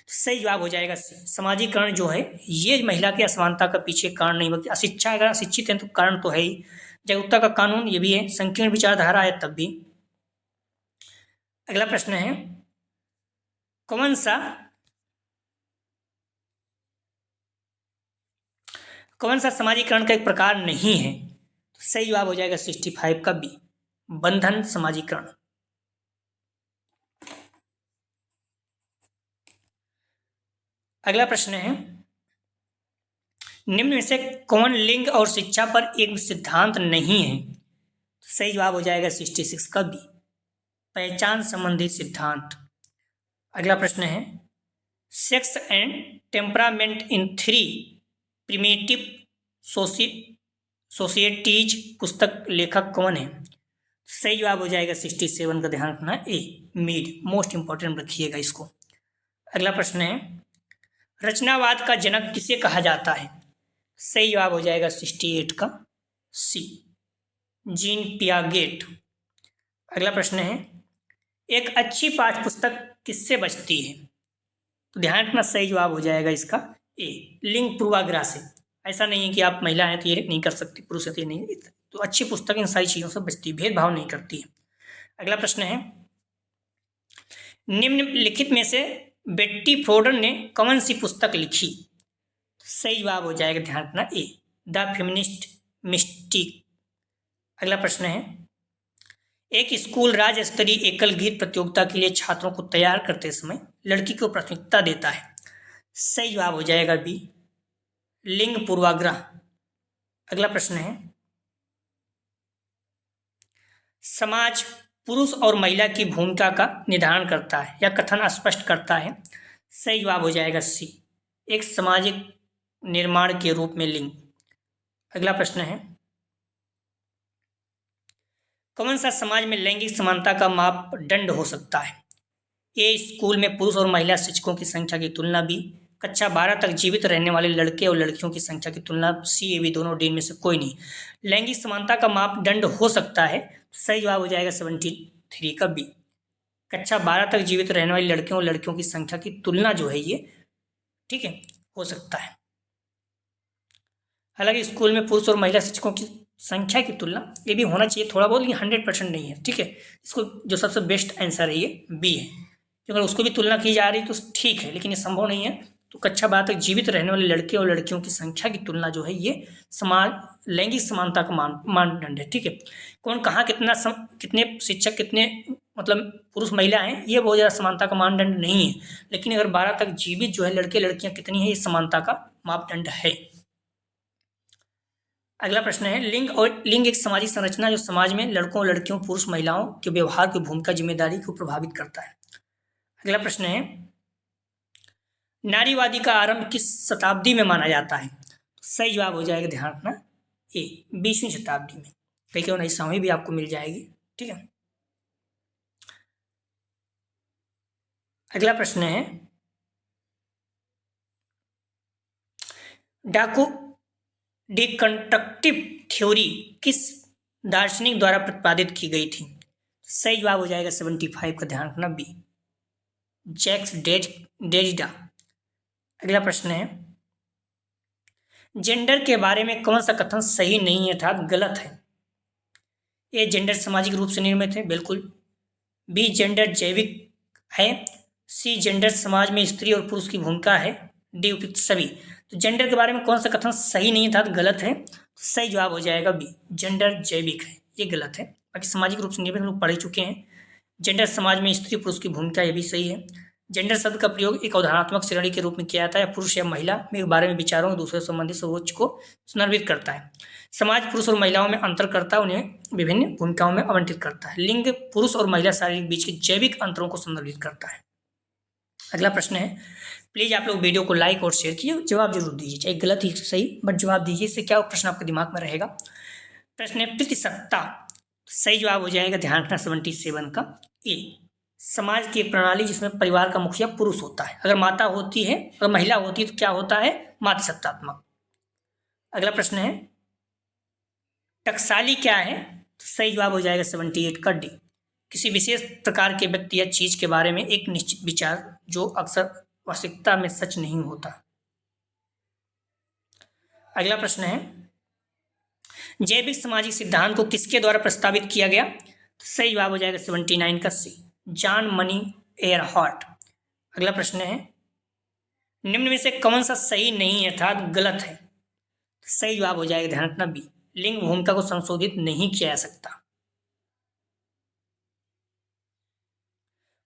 सही जवाब हो जाएगा सी समाजीकरण जो है ये महिला की असमानता का पीछे कारण नहीं, बल्कि अशिक्षा, अगर अशिक्षित है तो कारण तो है ही। जागरूकता का कानून ये भी है, संकीर्ण विचारधारा है तब भी। अगला प्रश्न है, कौन सा समाजीकरण का एक प्रकार नहीं है? तो सही जवाब हो जाएगा 65 का बी बंधन समाजीकरण। अगला प्रश्न है, निम्न में से कौन लिंग और शिक्षा पर एक सिद्धांत नहीं है? तो सही जवाब हो जाएगा 66 का बी पहचान संबंधी सिद्धांत। अगला प्रश्न है, sex and temperament in 3 primitive societies पुस्तक लेखक कौन है? सही जवाब हो जाएगा 67 का, ध्यान रखना, ए मीड। मोस्ट इंपॉर्टेंट रखिएगा इसको। अगला प्रश्न है, रचनावाद का जनक किसे कहा जाता है? सही जवाब हो जाएगा 68 का सी जीन पियागेट। अगला प्रश्न है, एक अच्छी पाठ्य पुस्तक किससे बचती है? तो ध्यान रखना, सही जवाब हो जाएगा इसका ए लिंग पूर्वाग्रह से। ऐसा नहीं है कि आप महिला हैं तो ये नहीं कर सकती, पुरुष है तो ये नहीं, तो अच्छी पुस्तक इन सारी चीज़ों से बचती है, भेदभाव नहीं करती है। अगला प्रश्न है, निम्नलिखित में से बेट्टी फ्रोडन ने कौन सी पुस्तक लिखी? सही जवाब हो जाएगा, ध्यान रखना, ए द फेमिनिस्ट मिस्टिक। अगला प्रश्न है, एक स्कूल राज्य स्तरीय एकल गीत प्रतियोगिता के लिए छात्रों को तैयार करते समय लड़की को प्राथमिकता देता है? सही जवाब हो जाएगा बी, लिंग पूर्वाग्रह। अगला प्रश्न है, समाज पुरुष और महिला की भूमिका का निर्धारण करता है या कथन स्पष्ट करता है? सही जवाब हो जाएगा सी, एक सामाजिक निर्माण के रूप में लिंग। अगला प्रश्न है, कौन सा समाज में लैंगिक समानता का मापदंड हो सकता है? ए, स्कूल में पुरुष और महिला शिक्षकों की संख्या की तुलना। बी, कक्षा 12 तक जीवित रहने वाले लड़के और लड़कियों की संख्या की तुलना। सी, ए, बी दोनों, डी में से कोई नहीं। लैंगिक समानता का मापदंड हो सकता है, सही जवाब हो जाएगा 73 का बी, कक्षा 12 तक जीवित रहने वाली लड़कियों और लड़कियों की संख्या की तुलना जो है ये, ठीक है, हो सकता है। हालांकि स्कूल में पुरुष और महिला शिक्षकों की संख्या की तुलना ये भी होना चाहिए थोड़ा बहुत, लेकिन 100% नहीं है, ठीक है। इसको जो सबसे बेस्ट आंसर है ये बी है, अगर उसको भी तुलना की जा रही तो ठीक है, लेकिन ये संभव नहीं है। तो कक्षा 12 तक जीवित रहने वाले लड़के और लड़कियों की संख्या की तुलना जो है ये समाज लैंगिक समानता का मानदंड है, ठीक है। कौन कहाँ कितना कितने शिक्षक कितने मतलब पुरुष महिला हैं, ये बहुत ज़्यादा समानता का मानदंड नहीं है, लेकिन अगर 12 तक जीवित जो है लड़के लड़कियां कितनी है, ये समानता का मापदंड है। अगला प्रश्न है, लिंग एक सामाजिक संरचना जो समाज में लड़कों और लड़कियों, पुरुष महिलाओं के व्यवहार की भूमिका जिम्मेदारी को प्रभावित करता है। अगला प्रश्न है, नारीवादी का आरंभ किस शताब्दी में माना जाता है? सही जवाब हो जाएगा, ध्यान रखना, ए, 20वीं शताब्दी में। कहीं और समय भी आपको मिल जाएगी, ठीक है। अगला प्रश्न है, डिकंस्ट्रक्टिव थ्योरी किस दार्शनिक द्वारा प्रतिपादित की गई थी? सही जवाब हो जाएगा 75 का, ध्यान रखना, बी, जैक्स डेरिडा। अगला प्रश्न है, जेंडर के बारे में कौन सा कथन सही नहीं है अर्थात गलत है? ए, जेंडर सामाजिक रूप से निर्मित है, बिल्कुल। बी, जेंडर जैविक है। सी, जेंडर समाज में स्त्री और पुरुष की भूमिका है। डी, उपयुक्त सभी। तो जेंडर के बारे में कौन सा कथन सही नहीं था, गलत है? सही जवाब हो जाएगा बी, जेंडर जैविक है, ये गलत है। बाकी सामाजिक रूप से निर्मित हम लोग पढ़ चुके हैं। जेंडर समाज में स्त्री पुरुष की भूमिका, ये भी सही है। जेंडर शब्द का प्रयोग एक अवधारणात्मक श्रेणी के रूप में किया जाता है, पुरुष या महिला के बारे में विचारों दूसरे संबंधित सोच को संदर्भित करता है। समाज पुरुष और महिलाओं में अंतर करता है, उन्हें विभिन्न भूमिकाओं में आवंटित करता है। लिंग पुरुष और महिला शारीरिक बीच के जैविक अंतरों को संदर्भित करता है। अगला प्रश्न है, प्लीज आप लोग वीडियो को लाइक और शेयर कीजिए, जवाब जरूर दीजिए, चाहे गलत ही सही, बट जवाब दीजिए, इससे क्या प्रश्न आपके दिमाग में रहेगा। प्रश्न है, प्रतिसत्ता। सही जवाब हो जाएगा, ध्यान रखना, 77 का ए, समाज की प्रणाली जिसमें परिवार का मुखिया पुरुष होता है। अगर माता होती है, अगर महिला होती है तो क्या होता है, मातृसत्तात्मक। अगला प्रश्न है, टकसाली क्या है? सही जवाब हो जाएगा 78 का डी, किसी विशेष प्रकार के व्यक्ति या चीज के बारे में एक निश्चित विचार जो अक्सर वास्तविकता में सच नहीं होता। अगला प्रश्न है, जैविक सामाजिक सिद्धांत को किसके द्वारा प्रस्तावित किया गया? सही जवाब हो जाएगा 79 का सी, जॉन मनी एयरहॉर्ट। अगला प्रश्न है, निम्न में से कौन सा सही नहीं है अर्थात गलत है? सही जवाब हो जाएगा, ध्यान रखना, बी, लिंग भूमिका को संशोधित नहीं किया जा सकता।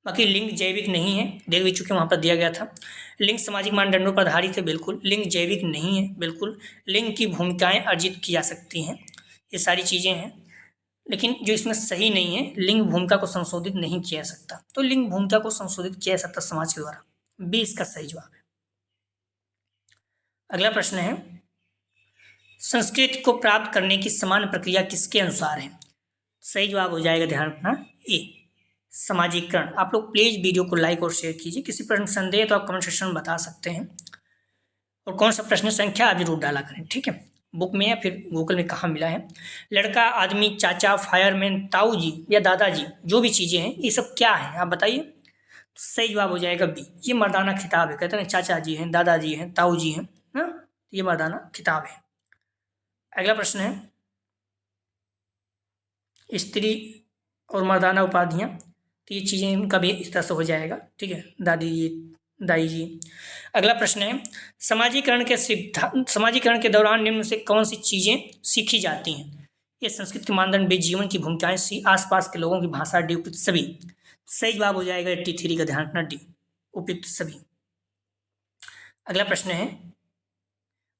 बाकी लिंग जैविक नहीं है, देख भी चुके, वहां पर दिया गया था। लिंग सामाजिक मानदंडों पर आधारित है, बिल्कुल। लिंग जैविक नहीं है, बिल्कुल। लिंग की भूमिकाएं अर्जित की जा सकती हैं, ये सारी चीजें हैं, लेकिन जो इसमें सही नहीं है, लिंग भूमिका को संशोधित नहीं किया जा सकता। तो लिंग भूमिका को संशोधित किया जा सकता समाज के द्वारा, बी इसका सही जवाब है। अगला प्रश्न है, संस्कृति को प्राप्त करने की समान प्रक्रिया किसके अनुसार है? सही जवाब हो जाएगा, ध्यान रखना, ए, सामाजिकरण। आप लोग प्लीज वीडियो को लाइक और शेयर कीजिए। किसी प्रश्न संदेह तो आप कमेंट सेक्शन में बता सकते हैं, और कौन सा प्रश्न संख्या आप जरूर डाला करें, ठीक है, बुक में या फिर गूगल में कहाँ मिला है। लड़का, आदमी, चाचा, फायरमैन, ताऊ जी या दादाजी, जो भी चीजें हैं ये सब क्या है आप बताइए। सही जवाब हो जाएगा बी, ये मर्दाना खिताब है। कहते हैं चाचा जी हैं, दादाजी हैं, ताऊ जी हैं, ना, ये मर्दाना खिताब है। अगला प्रश्न है, स्त्री और मर्दाना उपाधियां, तो ये चीज़ें इनका भी इस तरह से हो जाएगा, ठीक है, दादी जी, दाई जी। अगला प्रश्न है, समाजीकरण के दौरान निम्न से कौन सी चीज़ें सीखी जाती हैं? ये संस्कृति के मानदंड, बी, जीवन की भूमिकाएं, सी, आसपास के लोगों की भाषा, डी, सभी। सही जवाब हो जाएगा 83 का, ध्यान रखना, डी, उपयुक्त सभी। अगला प्रश्न है,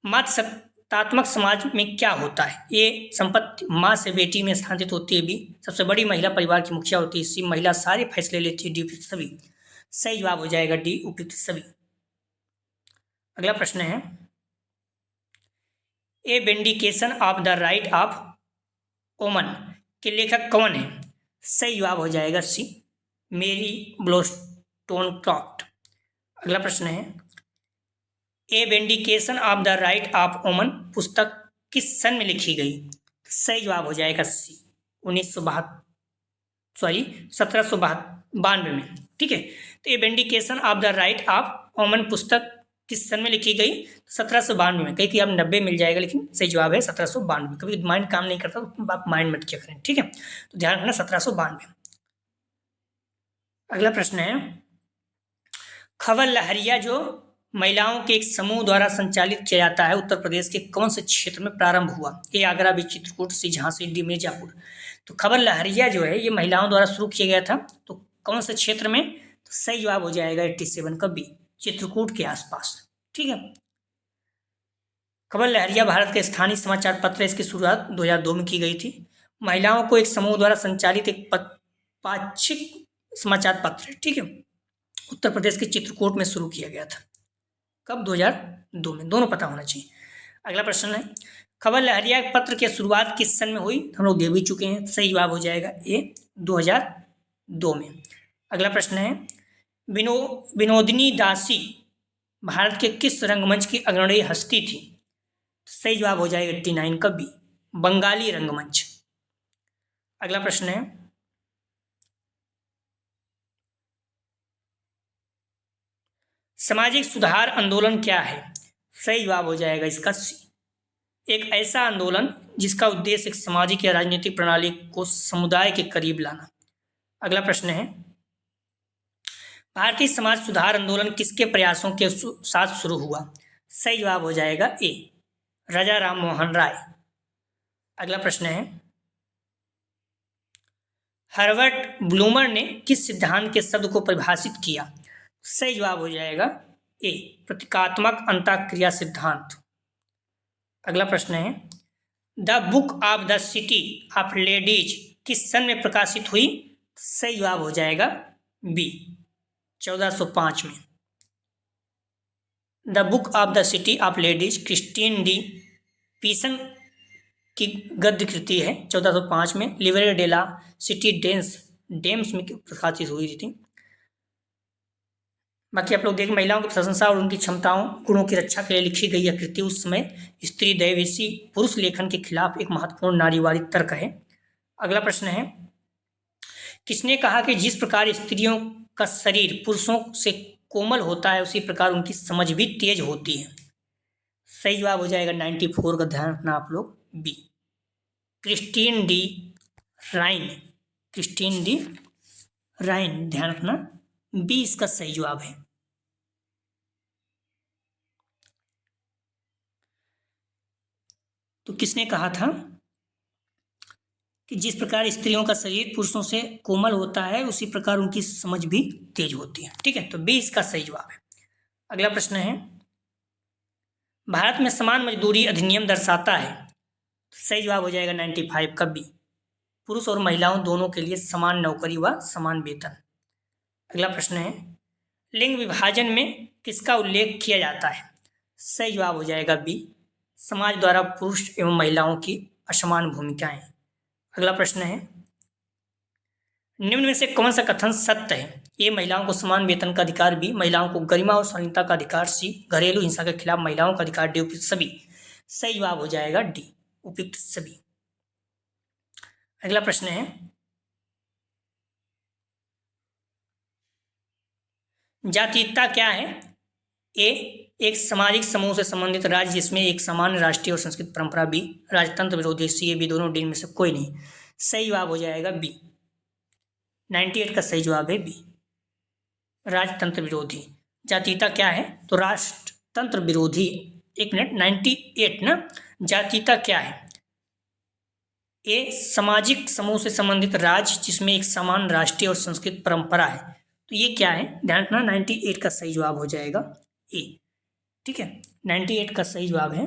मातृसत्तात्मक समाज में क्या होता है? ए, संपत्ति माँ से बेटी में स्थानांतरित होती है। बी, सबसे बड़ी महिला परिवार की मुखिया होती है। सी, महिला सारे फैसले लेती है। डी, उपयुक्त सभी। सही जवाब हो जाएगा डी, उपयुक्त सभी। अगला प्रश्न है, a vindication of the right of woman के लेखक कौन है? सही जवाब हो जाएगा सी, मेरी wollstonecraft। अगला प्रश्न है, a vindication of the right of woman पुस्तक किस सन में लिखी गई? सही जवाब हो जाएगा सी, 1792 में। ठीक है, तो a vindication of the right of woman पुस्तक किस सन में लिखी गई? 1792 में। कहीं कि अब 90 मिल जाएगा, लेकिन सही जवाब है 1792। कभी माइंड काम नहीं करता तो आप माइंड मत किया करें। ठीक है, तो ध्यान रखना 1792। अगला प्रश्न है, खबर लहरिया जो महिलाओं के एक समूह द्वारा संचालित किया जाता है, उत्तर प्रदेश के कौन से क्षेत्र में प्रारंभ हुआ? ए, आगरा, बी, चित्रकूट, सी, झांसी, डी, मिर्जापुर। तो खबर लहरिया जो है ये महिलाओं द्वारा शुरू किया गया था, तो कौन से क्षेत्र में? तो सही जवाब हो जाएगा 87 का बी, चित्रकूट के आसपास। ठीक है, खबर लहरिया भारत के स्थानीय समाचार पत्र है। इसकी शुरुआत 2002 में की गई थी। महिलाओं को एक समूह द्वारा संचालित एक पाक्षिक समाचार पत्र है। ठीक है, उत्तर प्रदेश के चित्रकूट में शुरू किया गया था। कब? 2002 में। दोनों पता होना चाहिए। अगला प्रश्न है, खबर लहरिया पत्र की शुरुआत किस सन में हुई? हम लोग दे भी चुके हैं। सही जवाब हो जाएगा ए, 2002 में। अगला प्रश्न है, विनोदिनी दासी भारत के किस रंगमंच की अग्रणी हस्ती थी? सही जवाब हो जाएगा 89 का बी, बंगाली रंगमंच। अगला प्रश्न है, सामाजिक सुधार आंदोलन क्या है? सही जवाब हो जाएगा इसका सी, एक ऐसा आंदोलन जिसका उद्देश्य एक सामाजिक या राजनीतिक प्रणाली को समुदाय के करीब लाना। अगला प्रश्न है, भारतीय समाज सुधार आंदोलन किसके प्रयासों के साथ शुरू हुआ? सही जवाब हो जाएगा ए, राजा राम मोहन राय। अगला प्रश्न है, हर्बर्ट ब्लूमर ने किस सिद्धांत के शब्द को परिभाषित किया? सही जवाब हो जाएगा ए, प्रतीकात्मक अंतःक्रिया सिद्धांत। अगला प्रश्न है, the book of the city of ladies किस सन में प्रकाशित हुई? सही जवाब हो जाएगा बी, 1405 में। The book of the city of ladies Christine de Pizan की गद्य कृति है। 1405 में लिवरे डेला सिटी डेम्स में प्रकाशित हुई थी। बाकी आप लोग देखें, महिलाओं की प्रशंसा और उनकी क्षमताओं गुणों की रक्षा के लिए लिखी गई यह कृति उस समय स्त्री दैवेशी पुरुष लेखन के खिलाफ एक महत्वपूर्ण नारीवादी तर्क है। अगला प्रश्न है, किसने कहा कि जिस प्रकार स्त्रियों का शरीर पुरुषों से कोमल होता है उसी प्रकार उनकी समझ भी तेज होती है? सही जवाब हो जाएगा 94 का, ध्यान रखना आप लोग बी, क्रिस्टीन डी राइन। क्रिस्टीन डी राइन, ध्यान रखना बी इसका सही जवाब है। तो किसने कहा था कि जिस प्रकार स्त्रियों का शरीर पुरुषों से कोमल होता है उसी प्रकार उनकी समझ भी तेज होती है? ठीक है, तो बी इसका सही जवाब है। अगला प्रश्न है, भारत में समान मजदूरी अधिनियम दर्शाता है? सही जवाब हो जाएगा 95 का बी, पुरुष और महिलाओं दोनों के लिए समान नौकरी व समान वेतन। अगला प्रश्न है, लिंग विभाजन में किसका उल्लेख किया जाता है? सही जवाब हो जाएगा बी, समाज द्वारा पुरुष एवं महिलाओं की असमान भूमिकाएं। अगला प्रश्न है, निम्न में से कौन सा कथन सत्य है? ए, महिलाओं को समान वेतन का अधिकार। बी, महिलाओं को गरिमा और स्वाधीनता का अधिकार। सी, घरेलू हिंसा के खिलाफ महिलाओं का अधिकार। डी, उपयुक्त सभी। सही जवाब हो जाएगा डी, उपयुक्त सभी। अगला प्रश्न है, जातीयता क्या है? ए, एक सामाजिक समूह से संबंधित राज्य जिसमें एक समान राष्ट्रीय और संस्कृत परंपरा। बी, राजतंत्र विरोधी। सी, बी, दोनों। डी में से कोई नहीं। सही जवाब हो जाएगा बी, 98 का सही जवाब है बी, राजतंत्र विरोधी। जातीयता क्या है? तो राष्ट्रतंत्र विरोधी। एक मिनट, 98 ना। जातीयता क्या है? ए, सामाजिक समूह से संबंधित राज्य जिसमें एक समान राष्ट्रीय और संस्कृत परंपरा है। तो ये क्या है, ध्यान रखना 98 का सही जवाब हो जाएगा ए। ठीक है, 98 का सही जवाब है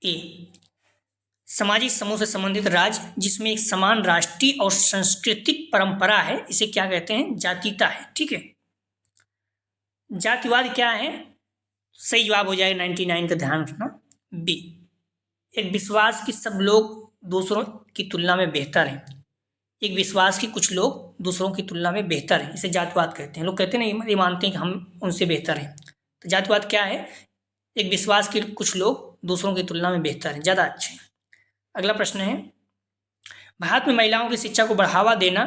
ए। सामाजिक समूह से संबंधित राज्य जिसमें एक समान राष्ट्रीय और सांस्कृतिक परंपरा है, इसे क्या कहते हैं, जातीयता है। ठीक है, जातिवाद क्या है, सही जवाब हो जाएगा 99 का, ध्यान रखना बी। एक विश्वास कि सब लोग दूसरों की तुलना में बेहतर हैं, एक विश्वास कि कुछ लोग दूसरों की तुलना में बेहतर हैं, इसे जातिवाद कहते हैं। लोग कहते हैं ना, ये मानते हैं कि हम उनसे बेहतर हैं। तो जातिवाद क्या है, एक विश्वास कि कुछ लोग दूसरों की तुलना में बेहतर हैं, ज़्यादा अच्छे हैं। अगला प्रश्न है, भारत में महिलाओं की शिक्षा को बढ़ावा देना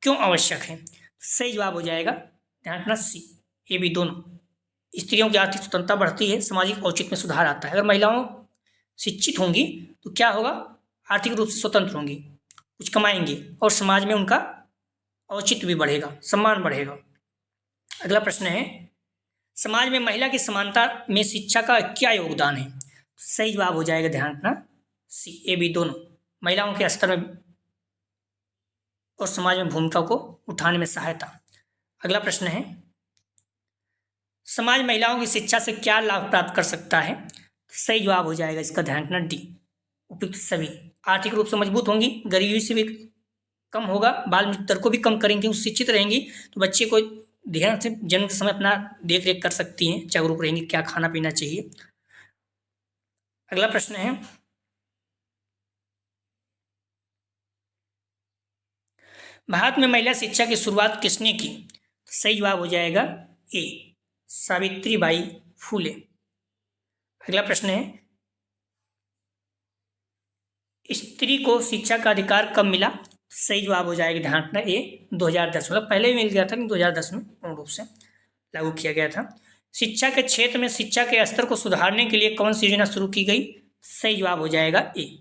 क्यों आवश्यक है। सही जवाब हो जाएगा, ध्यान रखना सी, ये भी दोनों। स्त्रियों की आर्थिक स्वतंत्रता बढ़ती है, सामाजिक औचित्य में सुधार आता है। अगर महिलाओं शिक्षित होंगी तो क्या होगा, आर्थिक रूप से स्वतंत्र होंगी, कुछ कमाएंगी और समाज में उनका औचित्य भी बढ़ेगा, सम्मान बढ़ेगा। अगला प्रश्न है, समाज में महिला की समानता में शिक्षा का क्या योगदान है। सही जवाब हो जाएगा, ध्यान रखना सी, ए बी दोनों। महिलाओं के स्तर में और समाज में भूमिका को उठाने में सहायता। अगला प्रश्न है, समाज महिलाओं की शिक्षा से क्या लाभ प्राप्त कर सकता है। सही जवाब हो जाएगा इसका, ध्यान रखना डी, उपयुक्त सभी। आर्थिक रूप से मजबूत होंगी, गरीबी से भी कम होगा, बाल मृत्यु दर को भी कम करेंगी, शिक्षित रहेंगी तो बच्चे को ध्यान से जन्म के समय अपना देख रेख कर सकती हैं, जागरूक रहेंगी क्या खाना पीना चाहिए। अगला प्रश्न है, भारत में महिला शिक्षा की शुरुआत किसने की। सही जवाब हो जाएगा ए, सावित्रीबाई फूले। अगला प्रश्न है, स्त्री को शिक्षा का अधिकार कब मिला। सही जवाब हो जाएगा, ध्यान रखना ए, 2010, मतलब पहले भी मिल गया था लेकिन 2010 में पूर्ण रूप से लागू किया गया था। शिक्षा के क्षेत्र में शिक्षा के स्तर को सुधारने के लिए कौन सी योजना शुरू की गई। सही जवाब हो जाएगा ए,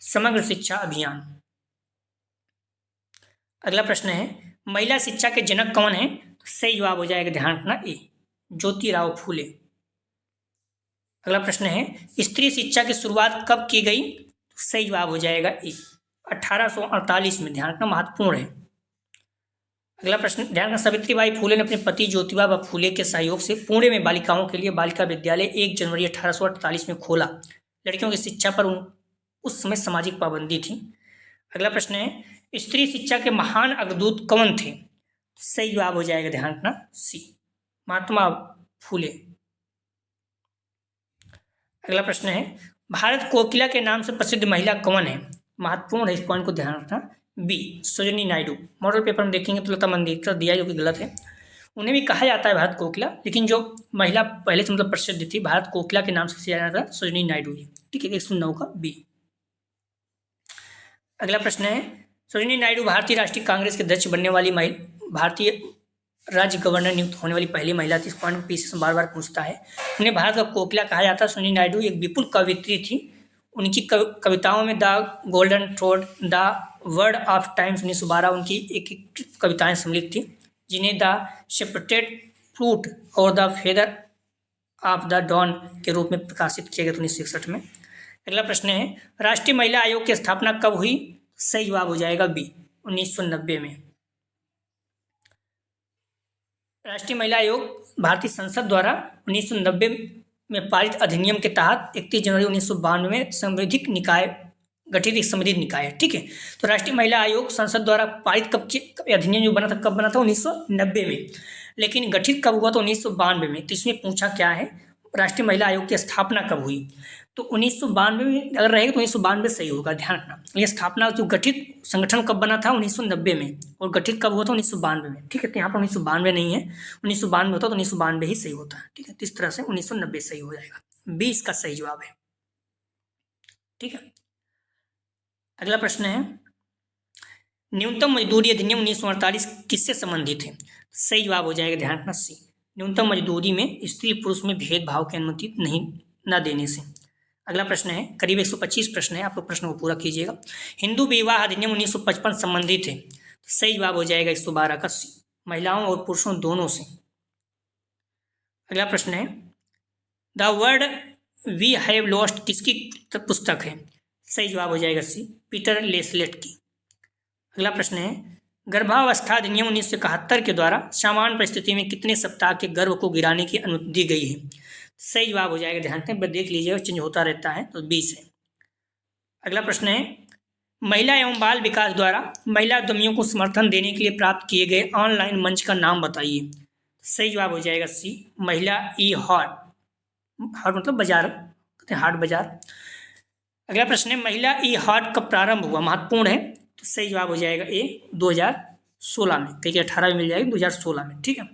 समग्र शिक्षा अभियान। अगला प्रश्न है, महिला शिक्षा के जनक कौन है। सही जवाब हो जाएगा, ध्यान रखना ए, ज्योतिराव फूले। अगला प्रश्न है, स्त्री शिक्षा की शुरुआत कब की गई। सही जवाब हो जाएगा ए, 1848 में, ध्यान रखना महत्वपूर्ण है। अगला प्रश्न, ध्यान रखना सावित्रीबाई फूले ने अपने पति ज्योतिबा फूले के सहयोग से पुणे में बालिकाओं के लिए बालिका विद्यालय 1 जनवरी 1848 में खोला। लड़कियों की शिक्षा पर उस समय सामाजिक पाबंदी थी। अगला प्रश्न है, स्त्री शिक्षा के महान अग्रदूत कौन थे। सही जवाब हो जाएगा, ध्यान रखना सी, महात्मा फूले। अगला प्रश्न है, भारत कोकिला के नाम से प्रसिद्ध महिला कौन है। महत्वपूर्ण है, इस पॉइंट को ध्यान रखना B, Sarojini Naidu. Model paper में देखेंगे तो लता मंगेशकर दिया जो कि गलत है, उन्हें भी कहा जाता है भारत कोकिला, लेकिन जो महिला पहले से मतलब प्रसिद्ध थी भारत कोकिला के नाम से जाना जाता है सरोजिनी नायडू जी। ठीक है, 109 का बी। अगला प्रश्न है, सरोजिनी नायडू भारतीय राष्ट्रीय कांग्रेस के अध्यक्ष बनने वाली भारतीय राज्य गवर्नर नियुक्त होने वाली पहली महिला थी। इस पॉइंट पीसीएस बार बार पूछता है। उन्हें भारत का कोकिला कहा जाता है। सरोजिनी नायडू एक विपुल कवियत्री थी। उनकी कविताओं में the golden threshold, the word of times 1912 उनकी एक कविताएं सम्मिलित थी, जिन्हें द सेपरेटेड फ्रूट और the feather of the dawn के रूप में प्रकाशित किया गया था 1961 में। अगला प्रश्न है, राष्ट्रीय महिला आयोग की स्थापना कब हुई। सही जवाब हो जाएगा बी, 1990 में। राष्ट्रीय महिला आयोग भारतीय संसद द्वारा 1990 में पारित अधिनियम के तहत 31 जनवरी 1992 में संवैधानिक निकाय गठित एक संवैधानिक निकाय है। ठीक है, तो राष्ट्रीय महिला आयोग संसद द्वारा पारित अधिनियम जो बना था कब बना था, 1990 में, लेकिन गठित कब हुआ था, 1992 में। तो इसमें पूछा क्या है, राष्ट्रीय महिला आयोग की स्थापना कब हुई, तो 1992 में अगर रहेगा तो 1992 सही होगा, ध्यान रखना। ये स्थापना जो गठित संगठन कब बना था, 1990 में, और गठित कब हुआ था, 1992 में। ठीक है, तो यहाँ पर 1992 नहीं है, 1992 होता तो 1992 ही सही होता है। ठीक है, तो इस तरह से 1990 सही हो जाएगा, 20 का सही जवाब है। ठीक है, अगला प्रश्न है, न्यूनतम मजदूरी अधिनियम 1948 किससे संबंधित है। सही जवाब हो जाएगा, ध्यान रखना सी, न्यूनतम मजदूरी में स्त्री पुरुष में भेदभाव की अनुमति नहीं न देने से। अगला प्रश्न है, करीब 125 प्रश्न है, आप लोग प्रश्न को पूरा कीजिएगा। हिंदू विवाह अधिनियम 1955 संबंधित है। सही जवाब हो जाएगा 112 का सी, महिलाओं और पुरुषों दोनों से। अगला प्रश्न है, the word we have lost किसकी पुस्तक है। सही जवाब हो जाएगा सी, पीटर लेसलेट की। अगला प्रश्न है, गर्भावस्था अधिनियम 1971 के द्वारा सामान्य परिस्थिति में कितने सप्ताह के गर्भ को गिराने की अनुमति दी गई है? सही जवाब हो जाएगा, ध्यान से देख लीजिएगा, चेंज होता रहता है, तो 20 है। अगला प्रश्न है, महिला एवं बाल विकास द्वारा महिला उद्यमियों को समर्थन देने के लिए प्राप्त किए गए ऑनलाइन मंच का नाम बताइए। सही जवाब हो जाएगा सी, महिला ई हाट। हाट मतलब बाजार, हाट बाजार। अगला प्रश्न है, महिला ई हाट कब प्रारंभ हुआ? महत्वपूर्ण है, तो सही जवाब हो जाएगा ए, 2016 में। कहीं 18 में मिल जाएगी, 2016 में, ठीक है।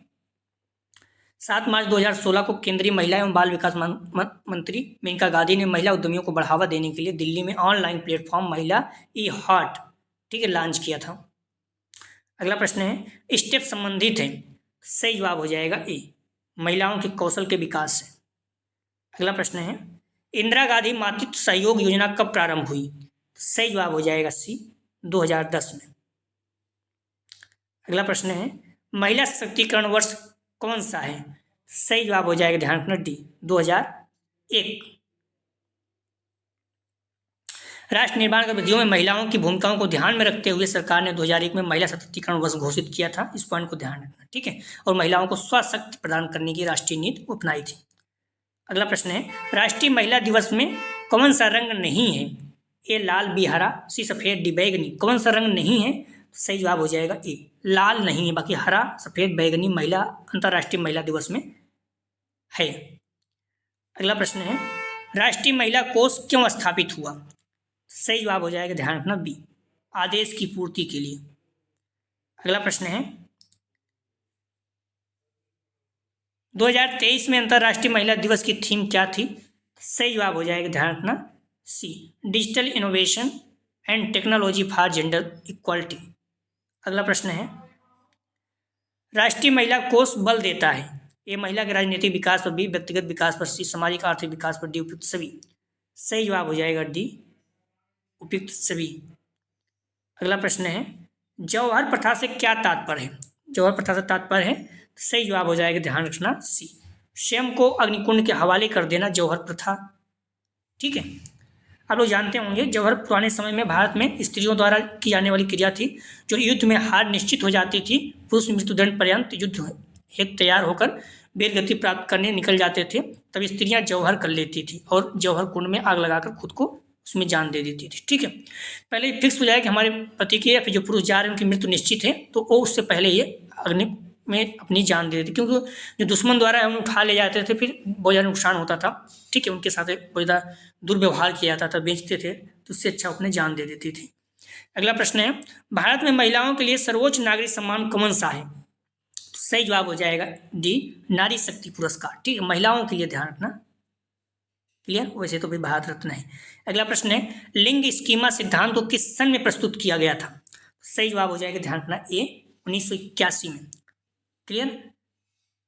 7 मार्च 2016 को केंद्रीय महिला एवं बाल विकास मंत्री मेनका गांधी ने महिला उद्यमियों को बढ़ावा देने के लिए दिल्ली में ऑनलाइन प्लेटफॉर्म महिला ई हाट, ठीक है, लॉन्च किया था। अगला प्रश्न है, स्टेप संबंधित है, सही जवाब हो जाएगा ए, महिलाओं के कौशल के विकास से। अगला प्रश्न है, इंदिरा गांधी मातृत्व सहयोग योजना कब प्रारंभ हुई? सही जवाब हो जाएगा सी, 2010 में। अगला प्रश्न है, महिला सशक्तिकरण वर्ष कौन सा है? सही जवाब हो जाएगा, ध्यान रखना, डी, 2001। राष्ट्र निर्माण गतिविधियों में महिलाओं की भूमिकाओं को ध्यान में रखते हुए सरकार ने 2001 में महिला सशक्तिकरण वर्ष घोषित किया था। इस पॉइंट को ध्यान रखना, ठीक है। और महिलाओं को स्वशक्ति प्रदान करने की राष्ट्रीय नीति अपनाई थी। अगला प्रश्न है, राष्ट्रीय महिला दिवस में कौन सा रंग नहीं है? ए लाल, बी हरा, सी सफेद, डी बैगनी। कौन सा रंग नहीं है? सही जवाब हो जाएगा ए, लाल नहीं है, बाकी हरा, सफेद, बैगनी महिला अंतर्राष्ट्रीय महिला दिवस में है। अगला प्रश्न है, राष्ट्रीय महिला कोष क्यों स्थापित हुआ? सही जवाब हो जाएगा, ध्यान रखना, बी, आदेश की पूर्ति के लिए। अगला प्रश्न है, 2023 में अंतर्राष्ट्रीय महिला दिवस की थीम क्या थी? सही जवाब हो जाएगा, ध्यान रखना, C, digital innovation and technology for gender equality. अगला प्रश्न है, राष्ट्रीय महिला कोष बल देता है? ए महिला के राजनीतिक विकास पर, बी व्यक्तिगत विकास पर, सी सामाजिक आर्थिक विकास पर, डी उपयुक्त सभी। सही जवाब हो जाएगा डी, उपयुक्त सभी। अगला प्रश्न है, जौहर प्रथा से क्या तात्पर्य है? जौहर प्रथा से तात्पर्य है, सही जवाब हो जाएगा, ध्यान रखना, सी, स्वयं को अग्निकुंड के हवाले कर देना जौहर प्रथा, ठीक है। आप लोग जानते होंगे जौहर पुराने समय में भारत में स्त्रियों द्वारा की जाने वाली क्रिया थी। जो युद्ध में हार निश्चित हो जाती थी, पुरुष मृत्युदंड पर्यंत युद्ध हेतु तैयार होकर वीरगति प्राप्त करने निकल जाते थे, तब स्त्रियां जौहर कर लेती थी और जौहर कुंड में आग लगाकर खुद को उसमें जान दे देती थी, ठीक है। पहले फिक्स हो जाए कि हमारे पति के या फिर जो पुरुष जा रहे हैं उनकी मृत्यु निश्चित है, तो वो उससे पहले ये अग्नि में अपनी जान दे देते, क्योंकि जो दुश्मन द्वारा हम उठा ले जाते थे फिर बहुत ज़्यादा नुकसान होता था, ठीक है। उनके साथ बहुत ज़्यादा दुर्व्यवहार किया जाता था, बेचते थे, तो उससे अच्छा अपने जान दे देती थी। अगला प्रश्न है, भारत में महिलाओं के लिए सर्वोच्च नागरिक सम्मान कौन सा है? तो सही जवाब हो जाएगा डी, नारी शक्ति पुरस्कार, ठीक है, महिलाओं के लिए, ध्यान रखना, क्लियर। वैसे तो भी भारत रत्न है। अगला प्रश्न है, लिंग स्कीमा सिद्धांत को किस सन में प्रस्तुत किया गया था? सही जवाब हो जाएगा, ध्यान रखना, ए, 1981 में, क्लियर।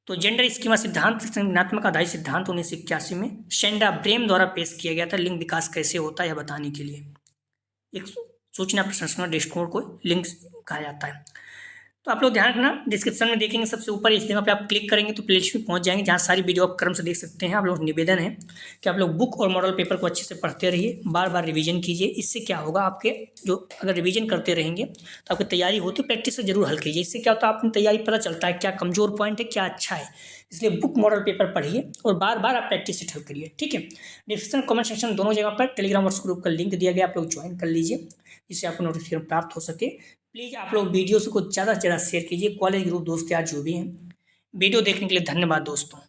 तो जेंडर स्कीमा सिद्धांत, संज्ञानात्मक आधारित सिद्धांत 1981 में शेंडा ब्रेम द्वारा पेश किया गया था, लिंग विकास कैसे होता है यह बताने के लिए। एक सूचना प्रसंस्करण दृष्टिकोण को लिंग कहा जाता है। तो आप लोग ध्यान रखना, डिस्क्रिप्शन में देखेंगे सबसे ऊपर इस जगह पे आप क्लिक करेंगे तो प्लेलिस्ट में पहुंच जाएंगे, जहां सारी वीडियो आप क्रम से देख सकते हैं। आप लोग निवेदन है कि आप लोग बुक और मॉडल पेपर को अच्छे से पढ़ते रहिए, बार बार रिवीजन कीजिए। इससे क्या होगा, आपके जो अगर रिवीजन करते रहेंगे तो आपकी तैयारी होती है, प्रैक्टिस से जरूर हल कीजिए। इससे क्या होता है, अपनी तैयारी पता चलता है क्या कमजोर पॉइंट है, क्या अच्छा है। इसलिए बुक मॉडल पेपर पढ़िए और बार बार आप प्रैक्टिस से हल करिए, ठीक है। डिस्क्रिप्शन कमेंट सेक्शन दोनों जगह पर टेलीग्राम व्हाट्सएप ग्रुप का लिंक दिया गया, आप लोग ज्वाइन कर लीजिए, जिससे आपको नोटिफिकेशन प्राप्त हो सके। प्लीज़ आप लोग वीडियोस को ज़्यादा से ज़्यादा शेयर कीजिए, कॉलेज ग्रुप दोस्त यार जो भी हैं। वीडियो देखने के लिए धन्यवाद दोस्तों।